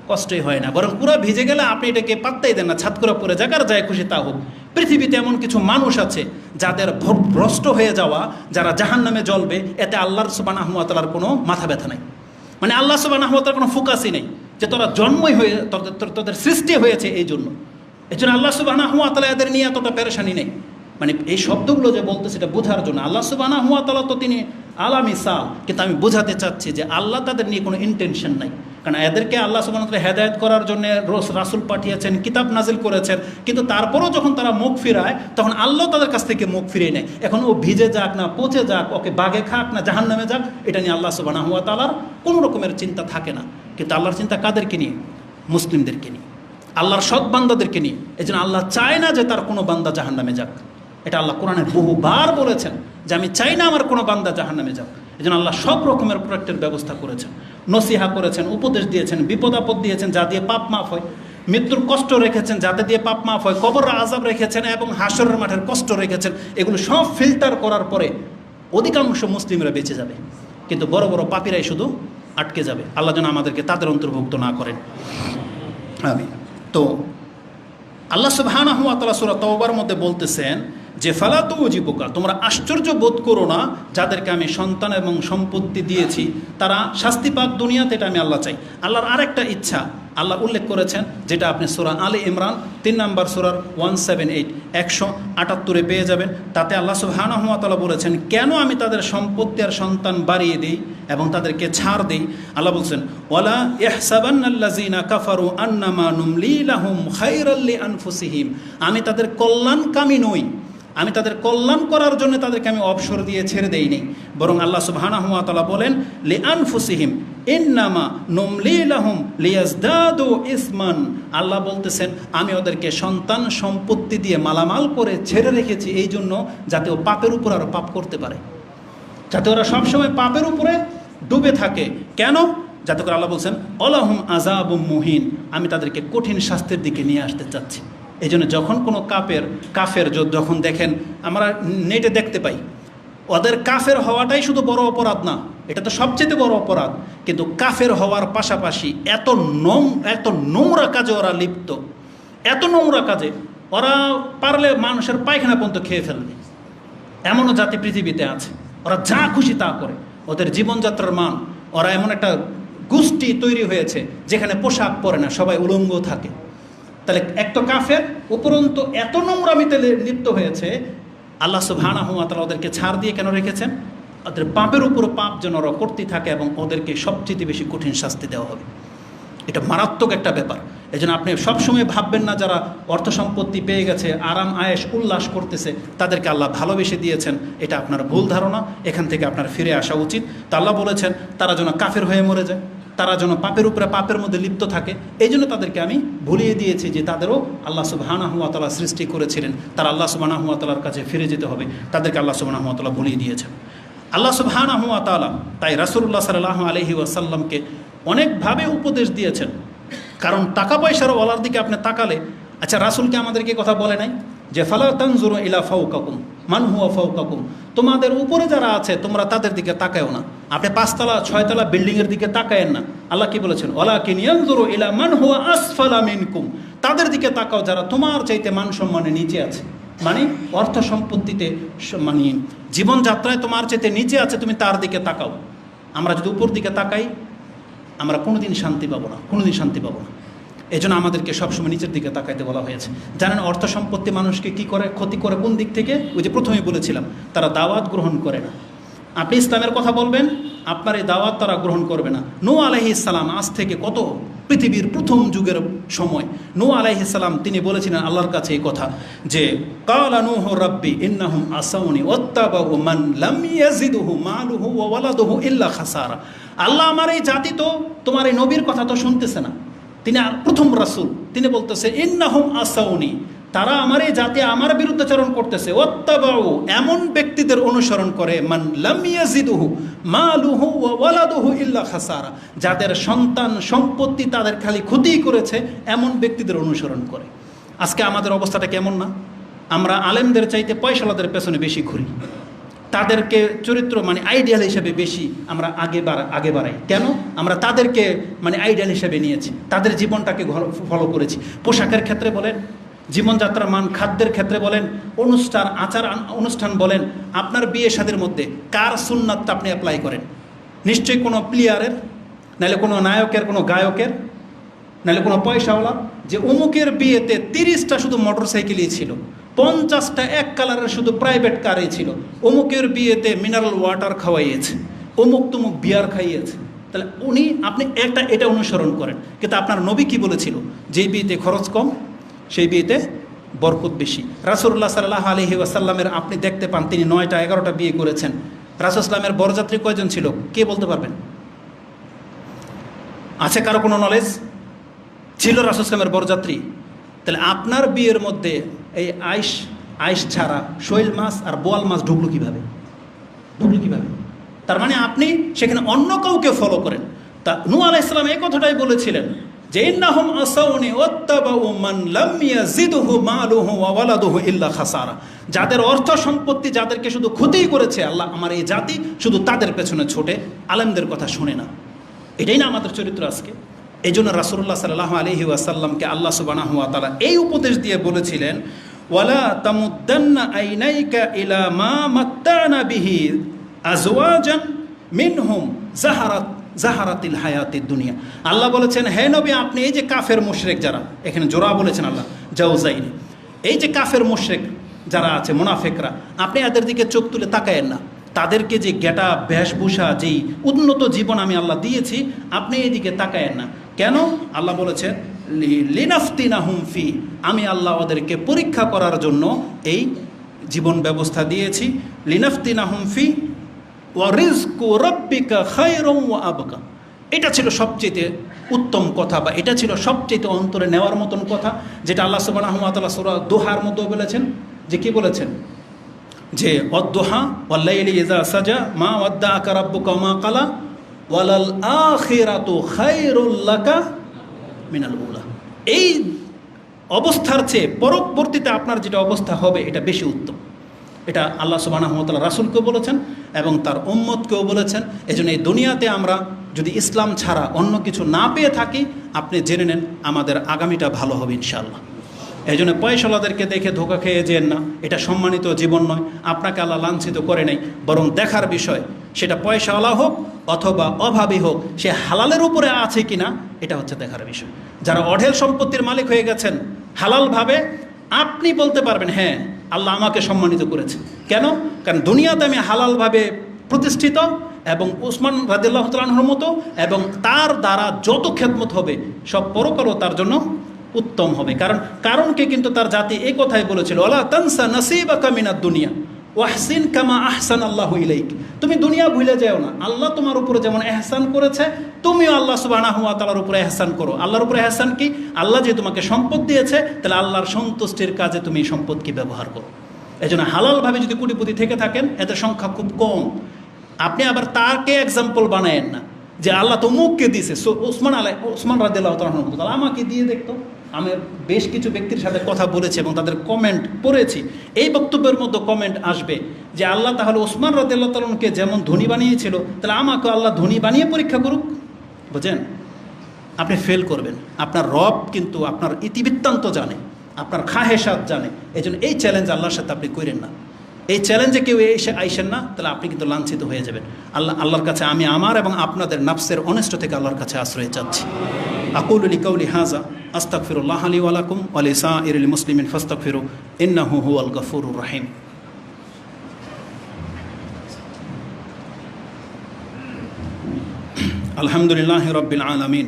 কষ্টই হয় না, বরং কুড়া ভিজে গেলে আপনি এটাকে পাত্তাই দেন না, ছাদ করে পড়ে যাক আর যায় খুশি তা হোক। পৃথিবীতে এমন কিছু মানুষ আছে যাদের ভ্রষ্ট হয়ে যাওয়া, যারা জাহান্নামে জ্বলবে, এতে আল্লাহ সুবহানাহু ওয়া তাআলার কোনো মাথা ব্যথা নাই। মানে আল্লাহ সুবহানাহু ওয়া তাআলার কোনো ফোকাসই নেই যে তোরা জন্মই হয়ে তোদের সৃষ্টি হয়েছে এই জন্য আল্লাহ সুবহানাহু ওয়া তাআলা এদের নিয়ে এতটা পেরেশানি নেই। মানে এই শব্দগুলো যে বলতে সেটা বোঝার জন্য, আল্লাহ সুবহানাহু ওয়া তাআলা তো তিনি আলামিসাল, কিন্তু আমি বোঝাতে চাচ্ছি যে আল্লাহ তাদের নিয়ে কোনো ইন্টেনশন নাই। কারণ এদেরকে আল্লাহ সুবহানাহু ওয়া তাআলা হেদায়েত করার জন্য রাসূল পাঠিয়েছেন, কিতাব নাজিল করেছেন, কিন্তু তারপরও যখন তারা মুখ ফিরায় তখন আল্লাহ তাদের কাছ থেকে মুখ ফিরিয়ে নেয়। এখন ও ভিজে যাক না পচে যাক, ওকে বাগে খাক না জাহান্নামে যাক, এটা নিয়ে আল্লাহ সুবহানাহু ওয়া তাআলার কোনো রকমের চিন্তা থাকে না। কিন্তু আল্লাহর চিন্তা কাদেরকে নিয়ে? মুসলিমদেরকে নিয়ে, আল্লাহর সৎ বান্দাদেরকে নিয়ে। এই জন্য আল্লাহ চায় না যে তার কোনো বান্দা জাহান্নামে যাক। এটা আল্লাহ কোরআনে বহুবার বলেছেন যে আমি চাই না আমার কোনো বান্দা জাহান্নামে যাক। এই জন্য আল্লাহ সব রকমের প্রোটেক্টের ব্যবস্থা করেছেন, নসিহা করেছেন, উপদেশ দিয়েছেন, বিপদ আপদ দিয়েছেন যা দিয়ে পাপ মাফ হয়, মৃত্যুর কষ্ট রেখেছেন যাতে দিয়ে পাপ মাফ হয়, কবর আযাব রেখেছেন এবং হাসরের মাঠের কষ্ট রেখেছেন। এগুলো সব ফিল্টার করার পরে অধিকাংশ মুসলিমরা বেঁচে যাবে, কিন্তু বড় বড় পাপীরাই শুধু আটকে যাবে। আল্লাহ যেন আমাদেরকে তাদের অন্তর্ভুক্ত না করেন। আমিন। তো আল্লাহ সুবহানাহু ওয়া তাআলা সূরা তাওবার মধ্যে বলতেছেন যে ফালা তুজিবুকা, তোমরা আশ্চর্য বোধ করো না যাদেরকে আমি সন্তান এবং সম্পত্তি দিয়েছি তারা শাস্তি পাক দুনিয়াতে, এটা আমি আল্লাহ চাই। আল্লাহর আরেকটা ইচ্ছা আল্লাহ উল্লেখ করেছেন, যেটা আপনি সূরা আলে ইমরান 3 নম্বর সূরার 178 178 পেয়ে যাবেন। তাতে আল্লাহ সুবহানাহু ওয়া তাআলা বলেছেন কেন আমি তাদের সম্পত্তি আর সন্তান বাড়িয়ে দিই এবং তাদেরকে ছাড় দিই। আল্লাহ বলছেন ওয়ালা ইহসাবান্নাল্লাযিনা কাফারু আন্নামা নুমলি লাহুম খায়রাল লিআনফুসিহিম, আমি তাদের কল্যাণকামী নই, আমি তাদের কল্যাণ করার জন্য তাদেরকে আমি অবসর দিয়ে ছেড়ে দেই নেই, বরং আল্লাহ সুবহানাহু ওয়া তাআলা বলেন লিআনফুসিহিম ইন্নামা নুমলি লাহুম লিয়াজদাদু ইসমান, আল্লাহ বলতেছেন আমি ওদেরকে সন্তান সম্পত্তি দিয়ে মালামাল করে ছেড়ে রেখেছি এই জন্য যাতে ও পাপের উপর আরও পাপ করতে পারে, যাতে ওরা সবসময় পাপের উপরে ডুবে থাকে। কেন? যাতে করে আল্লাহ বলছেন অলাহুম আযাবুম মুহিন, আমি তাদেরকে কঠিন শাস্তির দিকে নিয়ে আসতে চাচ্ছি। এই জন্য যখন কোনো কাফের যখন দেখেন, আমরা নেটে দেখতে পাই ওদের কাফের হওয়াটাই শুধু বড় অপরাধ না, এটা তো সবচেয়ে বড় অপরাধ, কিন্তু কাফের হওয়ার পাশাপাশি এত নোংরা কাজে ওরা লিপ্ত, এত নোংরা কাজে ওরা পারলে মানুষের পায়খানা পর্যন্ত খেয়ে ফেলবে, এমনও জাতি পৃথিবীতে আছে। ওরা যা খুশি তা করে, ওদের জীবনযাত্রার মান, ওরা এমন একটা গোষ্ঠী তৈরি হয়েছে যেখানে পোশাক পরে না, সবাই উলঙ্গ থাকে। তাহলে এক তো কাফের, উপরন্তু এত নোংরামিতে লিপ্ত হয়েছে, আল্লাহ সুবহানাহু ওয়া তাআলা ওদেরকে ছাড় দিয়ে কেন রেখেছেন? ওদের পাপের উপর পাপ যেন ওরা করতে থাকে এবং ওদেরকে সবচেয়ে বেশি কঠিন শাস্তি দেওয়া হবে। এটা মারাত্মক একটা ব্যাপার। এই জন্য আপনি সবসময় ভাববেন না যারা অর্থ সম্পত্তি পেয়ে গেছে, আরাম আয়েশ উল্লাস করতেছে, তাদেরকে আল্লাহ ভালোবেসে দিয়েছেন, এটা আপনার ভুল ধারণা, এখান থেকে আপনার ফিরে আসা উচিত। তা আল্লাহ বলেছেন তারা যেন কাফের হয়ে মরে যায়, তারা যেন পাপের উপরে পাপের মধ্যে লিপ্ত থাকে, এই জন্য তাদেরকে আমি ভুলিয়ে দিয়েছি যে তাদেরও আল্লাহ সুবহানাহু ওয়া তাআলা সৃষ্টি করেছিলেন, তারা আল্লাহ সুবহানাহু ওয়া তাআলার কাছে ফিরে যেতে হবে, তাদেরকে আল্লাহ সুবহানাহু ওয়া তাআলা ভুলিয়ে দিয়েছেন। আল্লাহ সুবহানাহু ওয়া তাআলা তাই রাসূলুল্লাহ সাল্লাল্লাহু আলাইহি ওয়াসাল্লামকে অনেকভাবে উপদেশ দিয়েছেন। কারণ টাকা পয়সার ওয়ালার দিকে আপনি তাকালে, আচ্ছা রাসূলকে আমাদেরকে কথা বলে নাই যে ফালা তানজুরু ইলা ফাওকাকুম মান হুয়া ফাওকাকুম, তোমাদের উপরে যারা আছে তোমরা তাদের দিকে তাকায়ও না, আপনি 5তলা 6তলা বিল্ডিংয়ের দিকে তাকায়েন না। আল্লাহ কি বলেছেন? ওয়ালাকিন ইয়ানজুরু ইলা মান হুয়া আসফালা মিনকুম, তাদের দিকে তাকাও যারা তোমার চাইতে মান সম্মানে নিচে আছে। মানে অর্থ সম্পত্তিতে মানে জীবনযাত্রায় তোমার চেতে নিচে আছে, তুমি তার দিকে তাকাও। আমরা যদি উপর দিকে তাকাই আমরা কোনোদিন শান্তি পাবো না, কোনোদিন শান্তি পাবো না। এই জন্য আমাদেরকে সবসময় নিচের দিকে তাকাইতে বলা হয়েছে। জানেন অর্থ সম্পত্তি মানুষকে কি করে, ক্ষতি করে কোন দিক থেকে? ওই যে প্রথমেই বলেছিলাম, তারা দাওয়াত গ্রহণ করে না। আপনি ইসলামের কথা বলবেন, আপনার এই দাওয়াত তারা গ্রহণ করবে না। নূহ আলাইহিস সালাম, আজ থেকে কত পৃথিবীর প্রথম যুগের সময় নূহ আলাইহিস সালাম তিনি বলেছিলেন আল্লাহর কাছে এই কথা যে কালা নূহ রাব্বি ইন্নাহুম আসাউনি ওয়াত্তাবাউ মান লাম ইয়াজিদহু মালুহু ওয়া ওয়ালাদুহু ইল্লা খাসারা। আল্লাহ, আমার এই জাতি তো তোমার এই নবীর কথা তো শুনতেছে না। তিনি প্রথম রাসূল, তিনি বলতেছে ইন্নাহুম আসাউনি, তারা আমার এই জাতি আমার বিরুদ্ধাচরণ করতেছে। ওয়াত্তাবাউ, এমন ব্যক্তিদের অনুসরণ করে, মান লাম ইয়াজিদহু মালুহু ওয়া ওয়ালাদুহু ইল্লা খাসারা, যাদের সন্তান সম্পত্তি তাদের খালি ক্ষতিই করেছে, এমন ব্যক্তিদের অনুসরণ করে। আজকে আমাদের অবস্থাটা কেমন না? আমরা আলেমদের চাইতে পয়সালাদের পেছনে বেশি ঘুরি, তাদেরকে চরিত্র মানে আইডিয়াল হিসেবে বেশি আমরা আগে বাড়াই। কেন? আমরা তাদেরকে মানে আইডিয়াল হিসেবে নিয়েছি, তাদের জীবনটাকে ফলো করেছি। পোশাকের ক্ষেত্রে বলেন, জীবনযাত্রার মান, খাদ্যের ক্ষেত্রে বলেন, অনুষ্ঠান আচার অনুষ্ঠান বলেন, আপনার বিয়ে শাদীর মধ্যে কার সুন্নাতটা আপনি অ্যাপ্লাই করেন? নিশ্চয়ই কোনো প্লেয়ারের, নাহলে কোনো নায়কের, কোনো গায়কের, নাহলে কোনো পয়সাওয়ালা। যে অমুকের বিয়েতে 30টা শুধু মোটর সাইকেলই ছিল, 50টা এক কালারের শুধু প্রাইভেট কারই ছিল, অমুকের বিয়েতে মিনারেল ওয়াটার খাওয়াইয়েছে, অমুক তমুক বিয়ার খাইয়েছে। তাহলে আপনি এটা অনুসরণ করেন, কিন্তু আপনার নবী কি বলেছিল? যে বিয়েতে খরচ কম সেই বিয়েতে বরকত বেশি। রাসূলুল্লাহ সাল্লাল্লাহু আলাইহি ওয়াসাল্লামের আপনি দেখতে পান তিনি 9টা 11টা বিয়ে করেছেন। রাসূল ইসলামের বরযাত্রী কয়জন ছিল? কে বলতে পারবেন? আছে কারো কোনো নলেজ? ছিল রাসূল ইসলামের বরযাত্রী? তাহলে আপনার বিয়ের মধ্যে এই আইস ছাড়া শৈল মাছ আর বোয়াল মাছ ঢুকলো কীভাবে? তার মানে আপনি সেখানে অন্য কাউকে ফলো করেন। তা নূহ আলাইহিস সালাম এই কথাটাই বলেছিলেন যে ইন্নাহুম আসাউনি ওয়াত্তাবাউ মান লাম ইয়াজিদহু মালুহু ওয়া ওয়ালাদুহু ইল্লা খাসারা, যাদের অর্থ সম্পত্তি যাদেরকে শুধু ক্ষতিই করেছে, আল্লাহ আমার এই জাতি শুধু তাদের পেছনে ছোটে, আলেমদের কথা শুনে না। এটাই না আমাদের চরিত্র আজকে। এই জন্য রাসূলুল্লাহ সাল্লাল্লাহু আলাইহি ওয়াসাল্লামকে আল্লাহ সুবহানাহু ওয়া তাআলা এই উপদেশ দিয়ে বলেছিলেন ওয়ালা তামুদ্দান্না আইনাইকা ইলা মা মাত্তানা বিহি আজওয়াজান মিনহুম জাহারাতিল হায়াতিদ দুনিয়া। আল্লাহ বলেছেন, হে নবী, আপনি এই যে কাফের মুশরিক যারা, এখানে জোড়া বলেছেন আল্লাহ জাওজাইনি, এই যে কাফের মুশরিক যারা আছে, মুনাফিকরা, আপনি এদের দিকে চোখ তুলে তাকায়েন না। তাদেরকে যে গেটা বেশভূষা, যেই উন্নত জীবন আমি আল্লাহ দিয়েছি, আপনি এই দিকে তাকায়েন না। কেন? আল্লাহ বলেছেন লিনাফতিনাহুম ফি, আমি আল্লাহ ওদেরকে পরীক্ষা করার জন্য এই জীবন ব্যবস্থা দিয়েছি। লিনাফতিনাহুম ফি ওয়া রিজকু রাব্বিকা খায়রুম ওয়া আবকা। এটা ছিল সবচেয়ে উত্তম কথা, বা এটা ছিল সবচেয়ে অন্তরে নেওয়ার মতন কথা, যেটা আল্লাহ সুবহানাহু ওয়া তাআলা সূরা দোহার মধ্যে বলেছেন। যে কি বলেছেন? যে ওয়াদ-দুহা ওয়াল লাইলি ইযা সাজা মা ওয়াদ্দাআকা রাব্বুকা ওয়া মা ক্বালা ওয়ালাল আখিরাতু খায়রুল লাকা মিনাল উলা। এই অবস্থার চেয়ে পরবর্তীতে আপনার যেটা অবস্থা হবে এটা বেশি উত্তম। এটা আল্লাহ সুবহানাহু ওয়া তাআলা রাসূলকেও বলেছেন এবং তার উম্মতকেও বলেছেন। এজন্য এই দুনিয়াতে আমরা যদি ইসলাম ছাড়া অন্য কিছু না পেয়ে থাকি, আপনি জেনে নেন আমাদের আগামীটা ভালো হবে ইনশাআল্লাহ। এই জন্য পয়সাওয়ালাদেরকে দেখে ধোকা খেয়ে যেন না, এটা সম্মানিত জীবন নয়। আপনাকে আল্লাহ লাঞ্ছিত করে নেই, বরং দেখার বিষয় সেটা পয়সাওয়ালা হোক অথবা অভাবী হোক, সে হালালের উপরে আছে কিনা এটা হচ্ছে দেখার বিষয়। যারা অঢেল সম্পত্তির মালিক হয়ে গেছেন হালালভাবে, আপনি বলতে পারবেন হ্যাঁ আল্লাহ আমাকে সম্মানিত করেছে। কেন? কারণ দুনিয়াতে আমি হালালভাবে প্রতিষ্ঠিত, এবং উসমান রাদিয়াল্লাহু তাআলা আনহুর মতো, এবং তার দ্বারা যত খেদমত হবে সব পরকালও তার জন্য উত্তম হবে। কারণকে কিন্তু তার জাতি এই কথাই বলেছিল, ওয়ালা তানসা নাসিবাকা মিনাদ দুনিয়া ওয়াহসিন কামা আহসান আল্লাহু ইলাইক। তুমি দুনিয়া ভুলে যাও না, আল্লাহ তোমার উপরে যেমন এহসান করেছে, তুমিও আল্লাহ সুবহানাহু ওয়া তাআলার উপরে এহসান করো। আল্লাহর উপরে এহসান কি? আল্লাহ যে তোমাকে সম্পদ দিয়েছে, তাহলে আল্লাহর সন্তুষ্টির কাজে তুমি এই সম্পদকে ব্যবহার করো। এই জন্য হালালভাবে যদি কোটিপতি থেকে থাকেন, এদের সংখ্যা খুব কম। আপনি আবার তাকে এক্সাম্পল বানায়েন না যে আল্লাহ তো মুখকে দিয়েছে, উসমান রাদিয়াল্লাহু তাআলা আনহু আমাকে দিয়ে দেখতো। আমি বেশ কিছু ব্যক্তির সাথে কথা বলেছি এবং তাদের কমেন্ট পড়েছি। এই বক্তব্যের মধ্যে কমেন্ট আসবে যে আল্লাহ তাহলে ওসমান রাদিয়াল্লাহু তাআলা আনহুকে যেমন ধনী বানিয়েছিল, তাহলে আমাকে আল্লাহ ধনী বানিয়ে পরীক্ষা করুক। বুঝেন? আপনি ফেল করবেন। আপনার রব কিন্তু আপনার ইতিবৃত্তান্ত জানে। আপনার খাহেসাত জানে। এই জন্য এই চ্যালেঞ্জ আল্লাহর সাথে আপনি করেন না। এই চ্যালেঞ্জে কেউ এসে আইসেন না, তাহলে আপনি কিন্তু লাঞ্ছিত হয়ে যাবেন। আল্লাহর কাছে আমি আমার এবং আপনাদের নাফসের অনিষ্ট থেকে আল্লাহর কাছে আশ্রয় চাচ্ছি। আকুলু লিকাউলি হাযা আস্তাগফিরুল্লাহ লি ওয়া লাকুম ওয়া লিসাইরিল মুসলিমিন ফাস্তাগফিরু ইন্নাহু হুয়াল গফুরুর রহিম। আলহামদুলিল্লাহি রাব্বিল আলামিন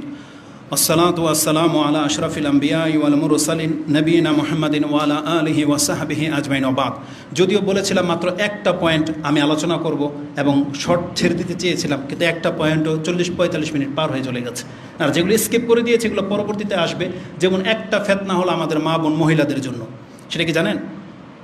والصلاة والسلام على أشرف الأنبياء والمرسلين نبينا محمد وعلى آله وصحبه أجمعين وبعد। যদিও বলেছিলাম মাত্র একটা পয়েন্ট আমি আলোচনা করব এবং শর্ট ছেড়ে দিতে চেয়েছিলাম, কিন্তু একটা পয়েন্টও 40-45 মিনিট পার হয়ে চলে গেছে। আর যেগুলো স্কিপ করে দিয়েছে এগুলো পরবর্তীতে আসবে। যেমন একটা ফিতনা হলো আমাদের মা বোন মহিলাদের জন্য, সেটা কি জানেন?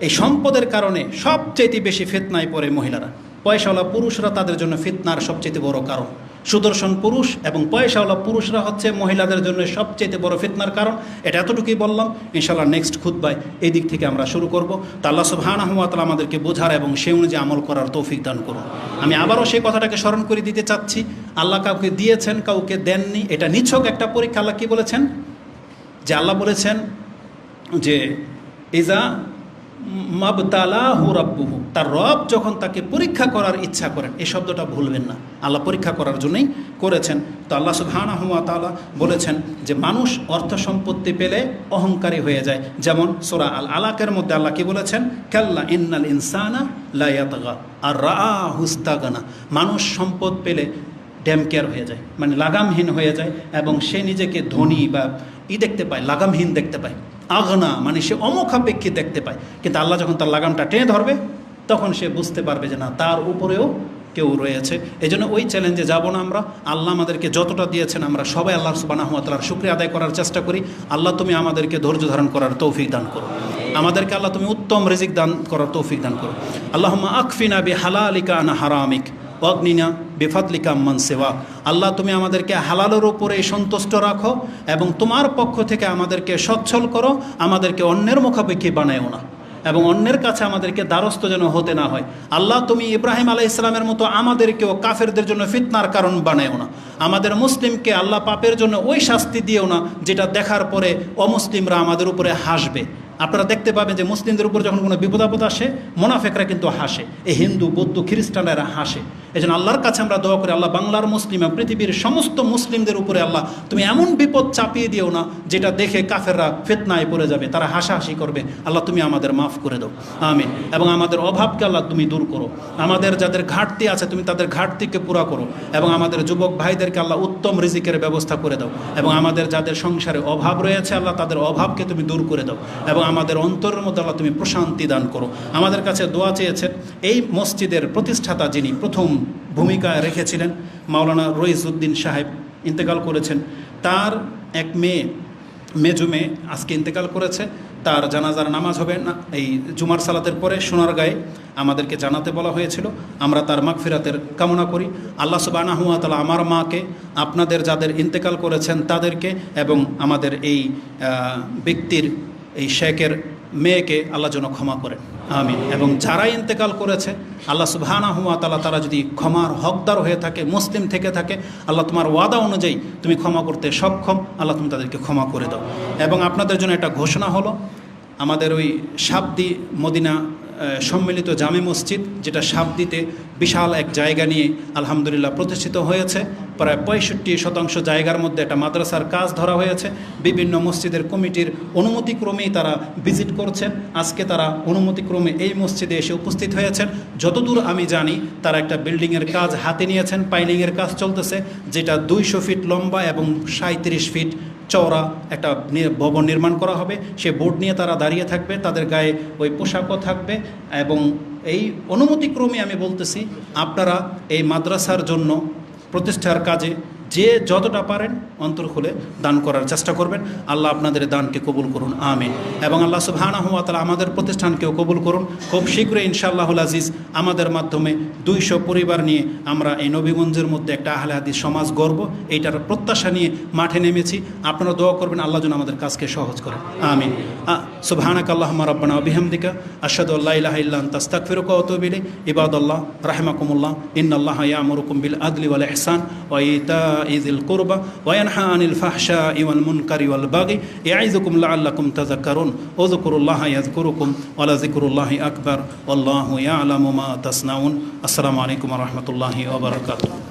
এই সম্পদের কারণে সবচেয়ে বেশি ফিতনায় পড়ে মহিলারা। পয়সাওয়ালা পুরুষরা তাদের জন্য ফিতনার সবচেয়ে বড় কারণ। সুদর্শন পুরুষ এবং পয়সাওয়ালা পুরুষরা হচ্ছে মহিলাদের জন্য সবচেয়ে বড় ফিতনার কারণ। এটা এতটুকুই বললাম। ইনশাআল্লাহ নেক্সট খুতবায় এই দিক থেকে আমরা শুরু করব। তা আল্লাহ সুবহানাহু ওয়া তাআলা আমাদেরকে বোঝার এবং সেই অনুযায়ী আমল করার তৌফিক দান করুন। আমি আবারও সেই কথাটাকে স্মরণ করে দিতে চাচ্ছি, আল্লাহ কাউকে দিয়েছেন, কাউকে দেননি, এটা নিছক একটা পরীক্ষা। আল্লাহ কী বলেছেন? যে আল্লাহ বলেছেন যে ইজা মাবতালাহু রাব্বুহু, তার রব যখন তাকে পরীক্ষা করার ইচ্ছা করেন। এই শব্দটা ভুলবেন না, আল্লাহ পরীক্ষা করার জন্যই করেছেন। তো আল্লাহ সুবহানাহু ওয়া তাআলা বলেছেন যে মানুষ অর্থ সম্পত্তি পেলে অহংকারী হয়ে যায়। যেমন সূরা আল আলাকের মধ্যে আল্লাহ কি বলেছেন? কাল্লা ইন্নাল ইনসানা লা ইয়াতগা আর রাআহু ইসতাগনা। মানুষ সম্পদ পেলে ড্যামকেয়ার হয়ে যায়, মানে লাগামহীন হয়ে যায়, এবং সে নিজেকে ধনী বা দেখতে পায়, লাগামহীন দেখতে পায়। আগনা মানে সে অমুখাপেক্ষী দেখতে পায়। কিন্তু আল্লাহ যখন তার লাগামটা টেনে ধরবে তখন সে বুঝতে পারবে যে না, তার উপরেও কেউ রয়েছে। এই জন্য ওই চ্যালেঞ্জে যাব না আমরা। আল্লাহ আমাদেরকে যতটা দিয়েছেন আমরা সবাই আল্লাহ সুবহানাহু ওয়া তাআলার শুকরিয়া আদায় করার চেষ্টা করি। আল্লাহ তুমি আমাদেরকে ধৈর্য ধারণ করার তৌফিক দান করো, আমাদেরকে আল্লাহ তুমি উত্তম রিজিক দান করার তৌফিক দান করো। আল্লাহুম্মা আকফিনা বিহালালিকা আন হারামিক অগ্নিনা বেফাদলিকা আম্মান সেওয়া। আল্লাহ তুমি আমাদেরকে হালালের উপরে সন্তুষ্ট রাখো এবং তোমার পক্ষ থেকে আমাদেরকে সচ্ছল করো, আমাদেরকে অন্যের মুখাপেক্ষী বানায়ও না এবং অন্যের কাছে আমাদেরকে দ্বারস্থ যেন হতে না হয়। আল্লাহ তুমি ইব্রাহিম আলাইহিস সালামের মতো আমাদেরকেও কাফেরদের জন্য ফিতনার কারণ বানায়ও না। আমাদের মুসলিমকে আল্লাহ পাপের জন্য ওই শাস্তি দিও না যেটা দেখার পরে অমুসলিমরা আমাদের উপরে হাসবে। আপনারা দেখতে পাবেন যে মুসলিমদের উপর যখন কোনো বিপদ আপদ আসে মোনাফেকরা কিন্তু হাসে, এই হিন্দু বৌদ্ধ খ্রিস্টানরা হাসে। এই জন্য আল্লাহর কাছে আমরা দোয়া করি, আল্লাহ বাংলার মুসলিম এবং পৃথিবীর সমস্ত মুসলিমদের উপরে আল্লাহ তুমি এমন বিপদ চাপিয়ে দিও না যেটা দেখে কাফেররা ফিতনায় পড়ে যাবে, তারা হাসাহাসি করবে। আল্লাহ তুমি আমাদের মাফ করে দাও, আমিন। এবং আমাদের অভাবকে আল্লাহ তুমি দূর করো, আমাদের যাদের ঘাটতি আছে তুমি তাদের ঘাটতিকে পুরা করো, এবং আমাদের যুবক ভাইদেরকে আল্লাহ উত্তম রিজিকের ব্যবস্থা করে দাও, এবং আমাদের যাদের সংসারে অভাব রয়েছে আল্লাহ তাদের অভাবকে তুমি দূর করে দাও, এবং আমাদের অন্তরের মধ্যে আল্লাহ তুমি প্রশান্তি দান করো। আমাদের কাছে দোয়া চেয়েছেন এই মসজিদের প্রতিষ্ঠাতা যিনি প্রথম ভূমিকা রেখেছিলেন, মাওলানা রইজউদ্দিন সাহেব ইন্তেকাল করেছেন। তার এক মেজো মেয়ে আজকে ইন্তেকাল করেছে। তার জানাজার নামাজ হবে না এই জুমার সালাতের পরে সোনারগাঁয়ে, আমাদেরকে জানাতে বলা হয়েছিল। আমরা তার মাগফিরাতের কামনা করি। আল্লাহ সুবহানাহু ওয়া তাআলা আমার মাকে, আপনাদের যাদের ইন্তেকাল করেছেন তাদেরকে, এবং আমাদের এই ব্যক্তির এই শেখের মেয়েকে আল্লাহ যেন ক্ষমা করেন, আমিন। এবং যারা ইন্তেকাল করেছে আল্লাহ সুবহানাহু ওয়া তাআলা তারা যদি ক্ষমার হকদার হয়ে থাকে, মুসলিম থেকে থাকে, আল্লাহ তোমার ওয়াদা অনুযায়ী তুমি ক্ষমা করতে সক্ষম, আল্লাহ তুমি তাদেরকে ক্ষমা করে দাও। এবং আপনাদের জন্য একটা ঘোষণা হলো, আমাদের ওই শাবদি মদিনা সম্মিলিত জামে মসজিদ, যেটা শাবদিতে বিশাল এক জায়গা নিয়ে আলহামদুলিল্লাহ প্রতিষ্ঠিত হয়েছে, প্রায় 65% জায়গার মধ্যে একটা মাদ্রাসার কাজ ধরা হয়েছে। বিভিন্ন মসজিদের কমিটির অনুমতিক্রমেই তারা ভিজিট করছেন। আজকে তারা অনুমতিক্রমে এই মসজিদে এসে উপস্থিত হয়েছেন। যতদূর আমি জানি তারা একটা বিল্ডিংয়ের কাজ হাতে নিয়েছেন, পাইলিংয়ের কাজ চলতেছে, যেটা 200 ফিট লম্বা এবং 37 ফিট চওড়া একটা ভবন নির্মাণ করা হবে। সে বোর্ড নিয়ে তারা দাঁড়িয়ে থাকবে, তাদের গায়ে ওই পোশাকও থাকবে। এবং এই অনুমতিক্রমে আমি বলতেছি, আপনারা এই মাদ্রাসার জন্য প্রতিষ্ঠার কাজে যে যতটা পারেন অন্তর খুলে দান করার চেষ্টা করবেন। আল্লাহ আপনাদের দানকে কবুল করুন, আমিন। এবং আল্লাহ সুবহানাহু ওয়া তাআলা আমাদের প্রতিষ্ঠানকেও কবুল করুন। খুব শীঘ্রই ইনশাআল্লাহুল আজিজ আমাদের মাধ্যমে 200 পরিবার নিয়ে আমরা এই নবীগঞ্জের মধ্যে একটা আহলে হাদিস সমাজ গড়ব, এইটার প্রত্যাশা নিয়ে মাঠে নেমেছি। আপনারা দোয়া করবেন আল্লাহ যেন আমাদের কাজকে সহজ করেন, আমিন। সুবহানাকা আল্লাহুম্মা রাব্বানা ওয়া বিহামদিকা আশহাদু আল্লা ইলাহা ইল্লা আনতা আস্তাগফিরুকা ওয়া আতুবু ইলাইক। ইবাদাল্লাহ রাহিমাকুমুল্লাহ, ইন্নাল্লাহা ইয়া'মুরুকুম বিল আদলি ওয়াল ইহসান ওয়া ইতা ইতাই যিল কুরবা ওয়া ইয়ানহা আনিল ফাহশাই ওয়াল মুনকারি ওয়াল বাগি ইয়াইযুকুম লাআল্লাকুম তাযাক্কারুন উযকুরুল্লাহা ইয়াযকুরুকুম ওয়া লাযিকরুল্লাহি আকবার ওয়াল্লাহু ইয়ালামু মা তাসনাউন। আসসালামু আলাইকুম ওয়া রাহমাতুল্লাহি ওয়া বারাকাতুহু।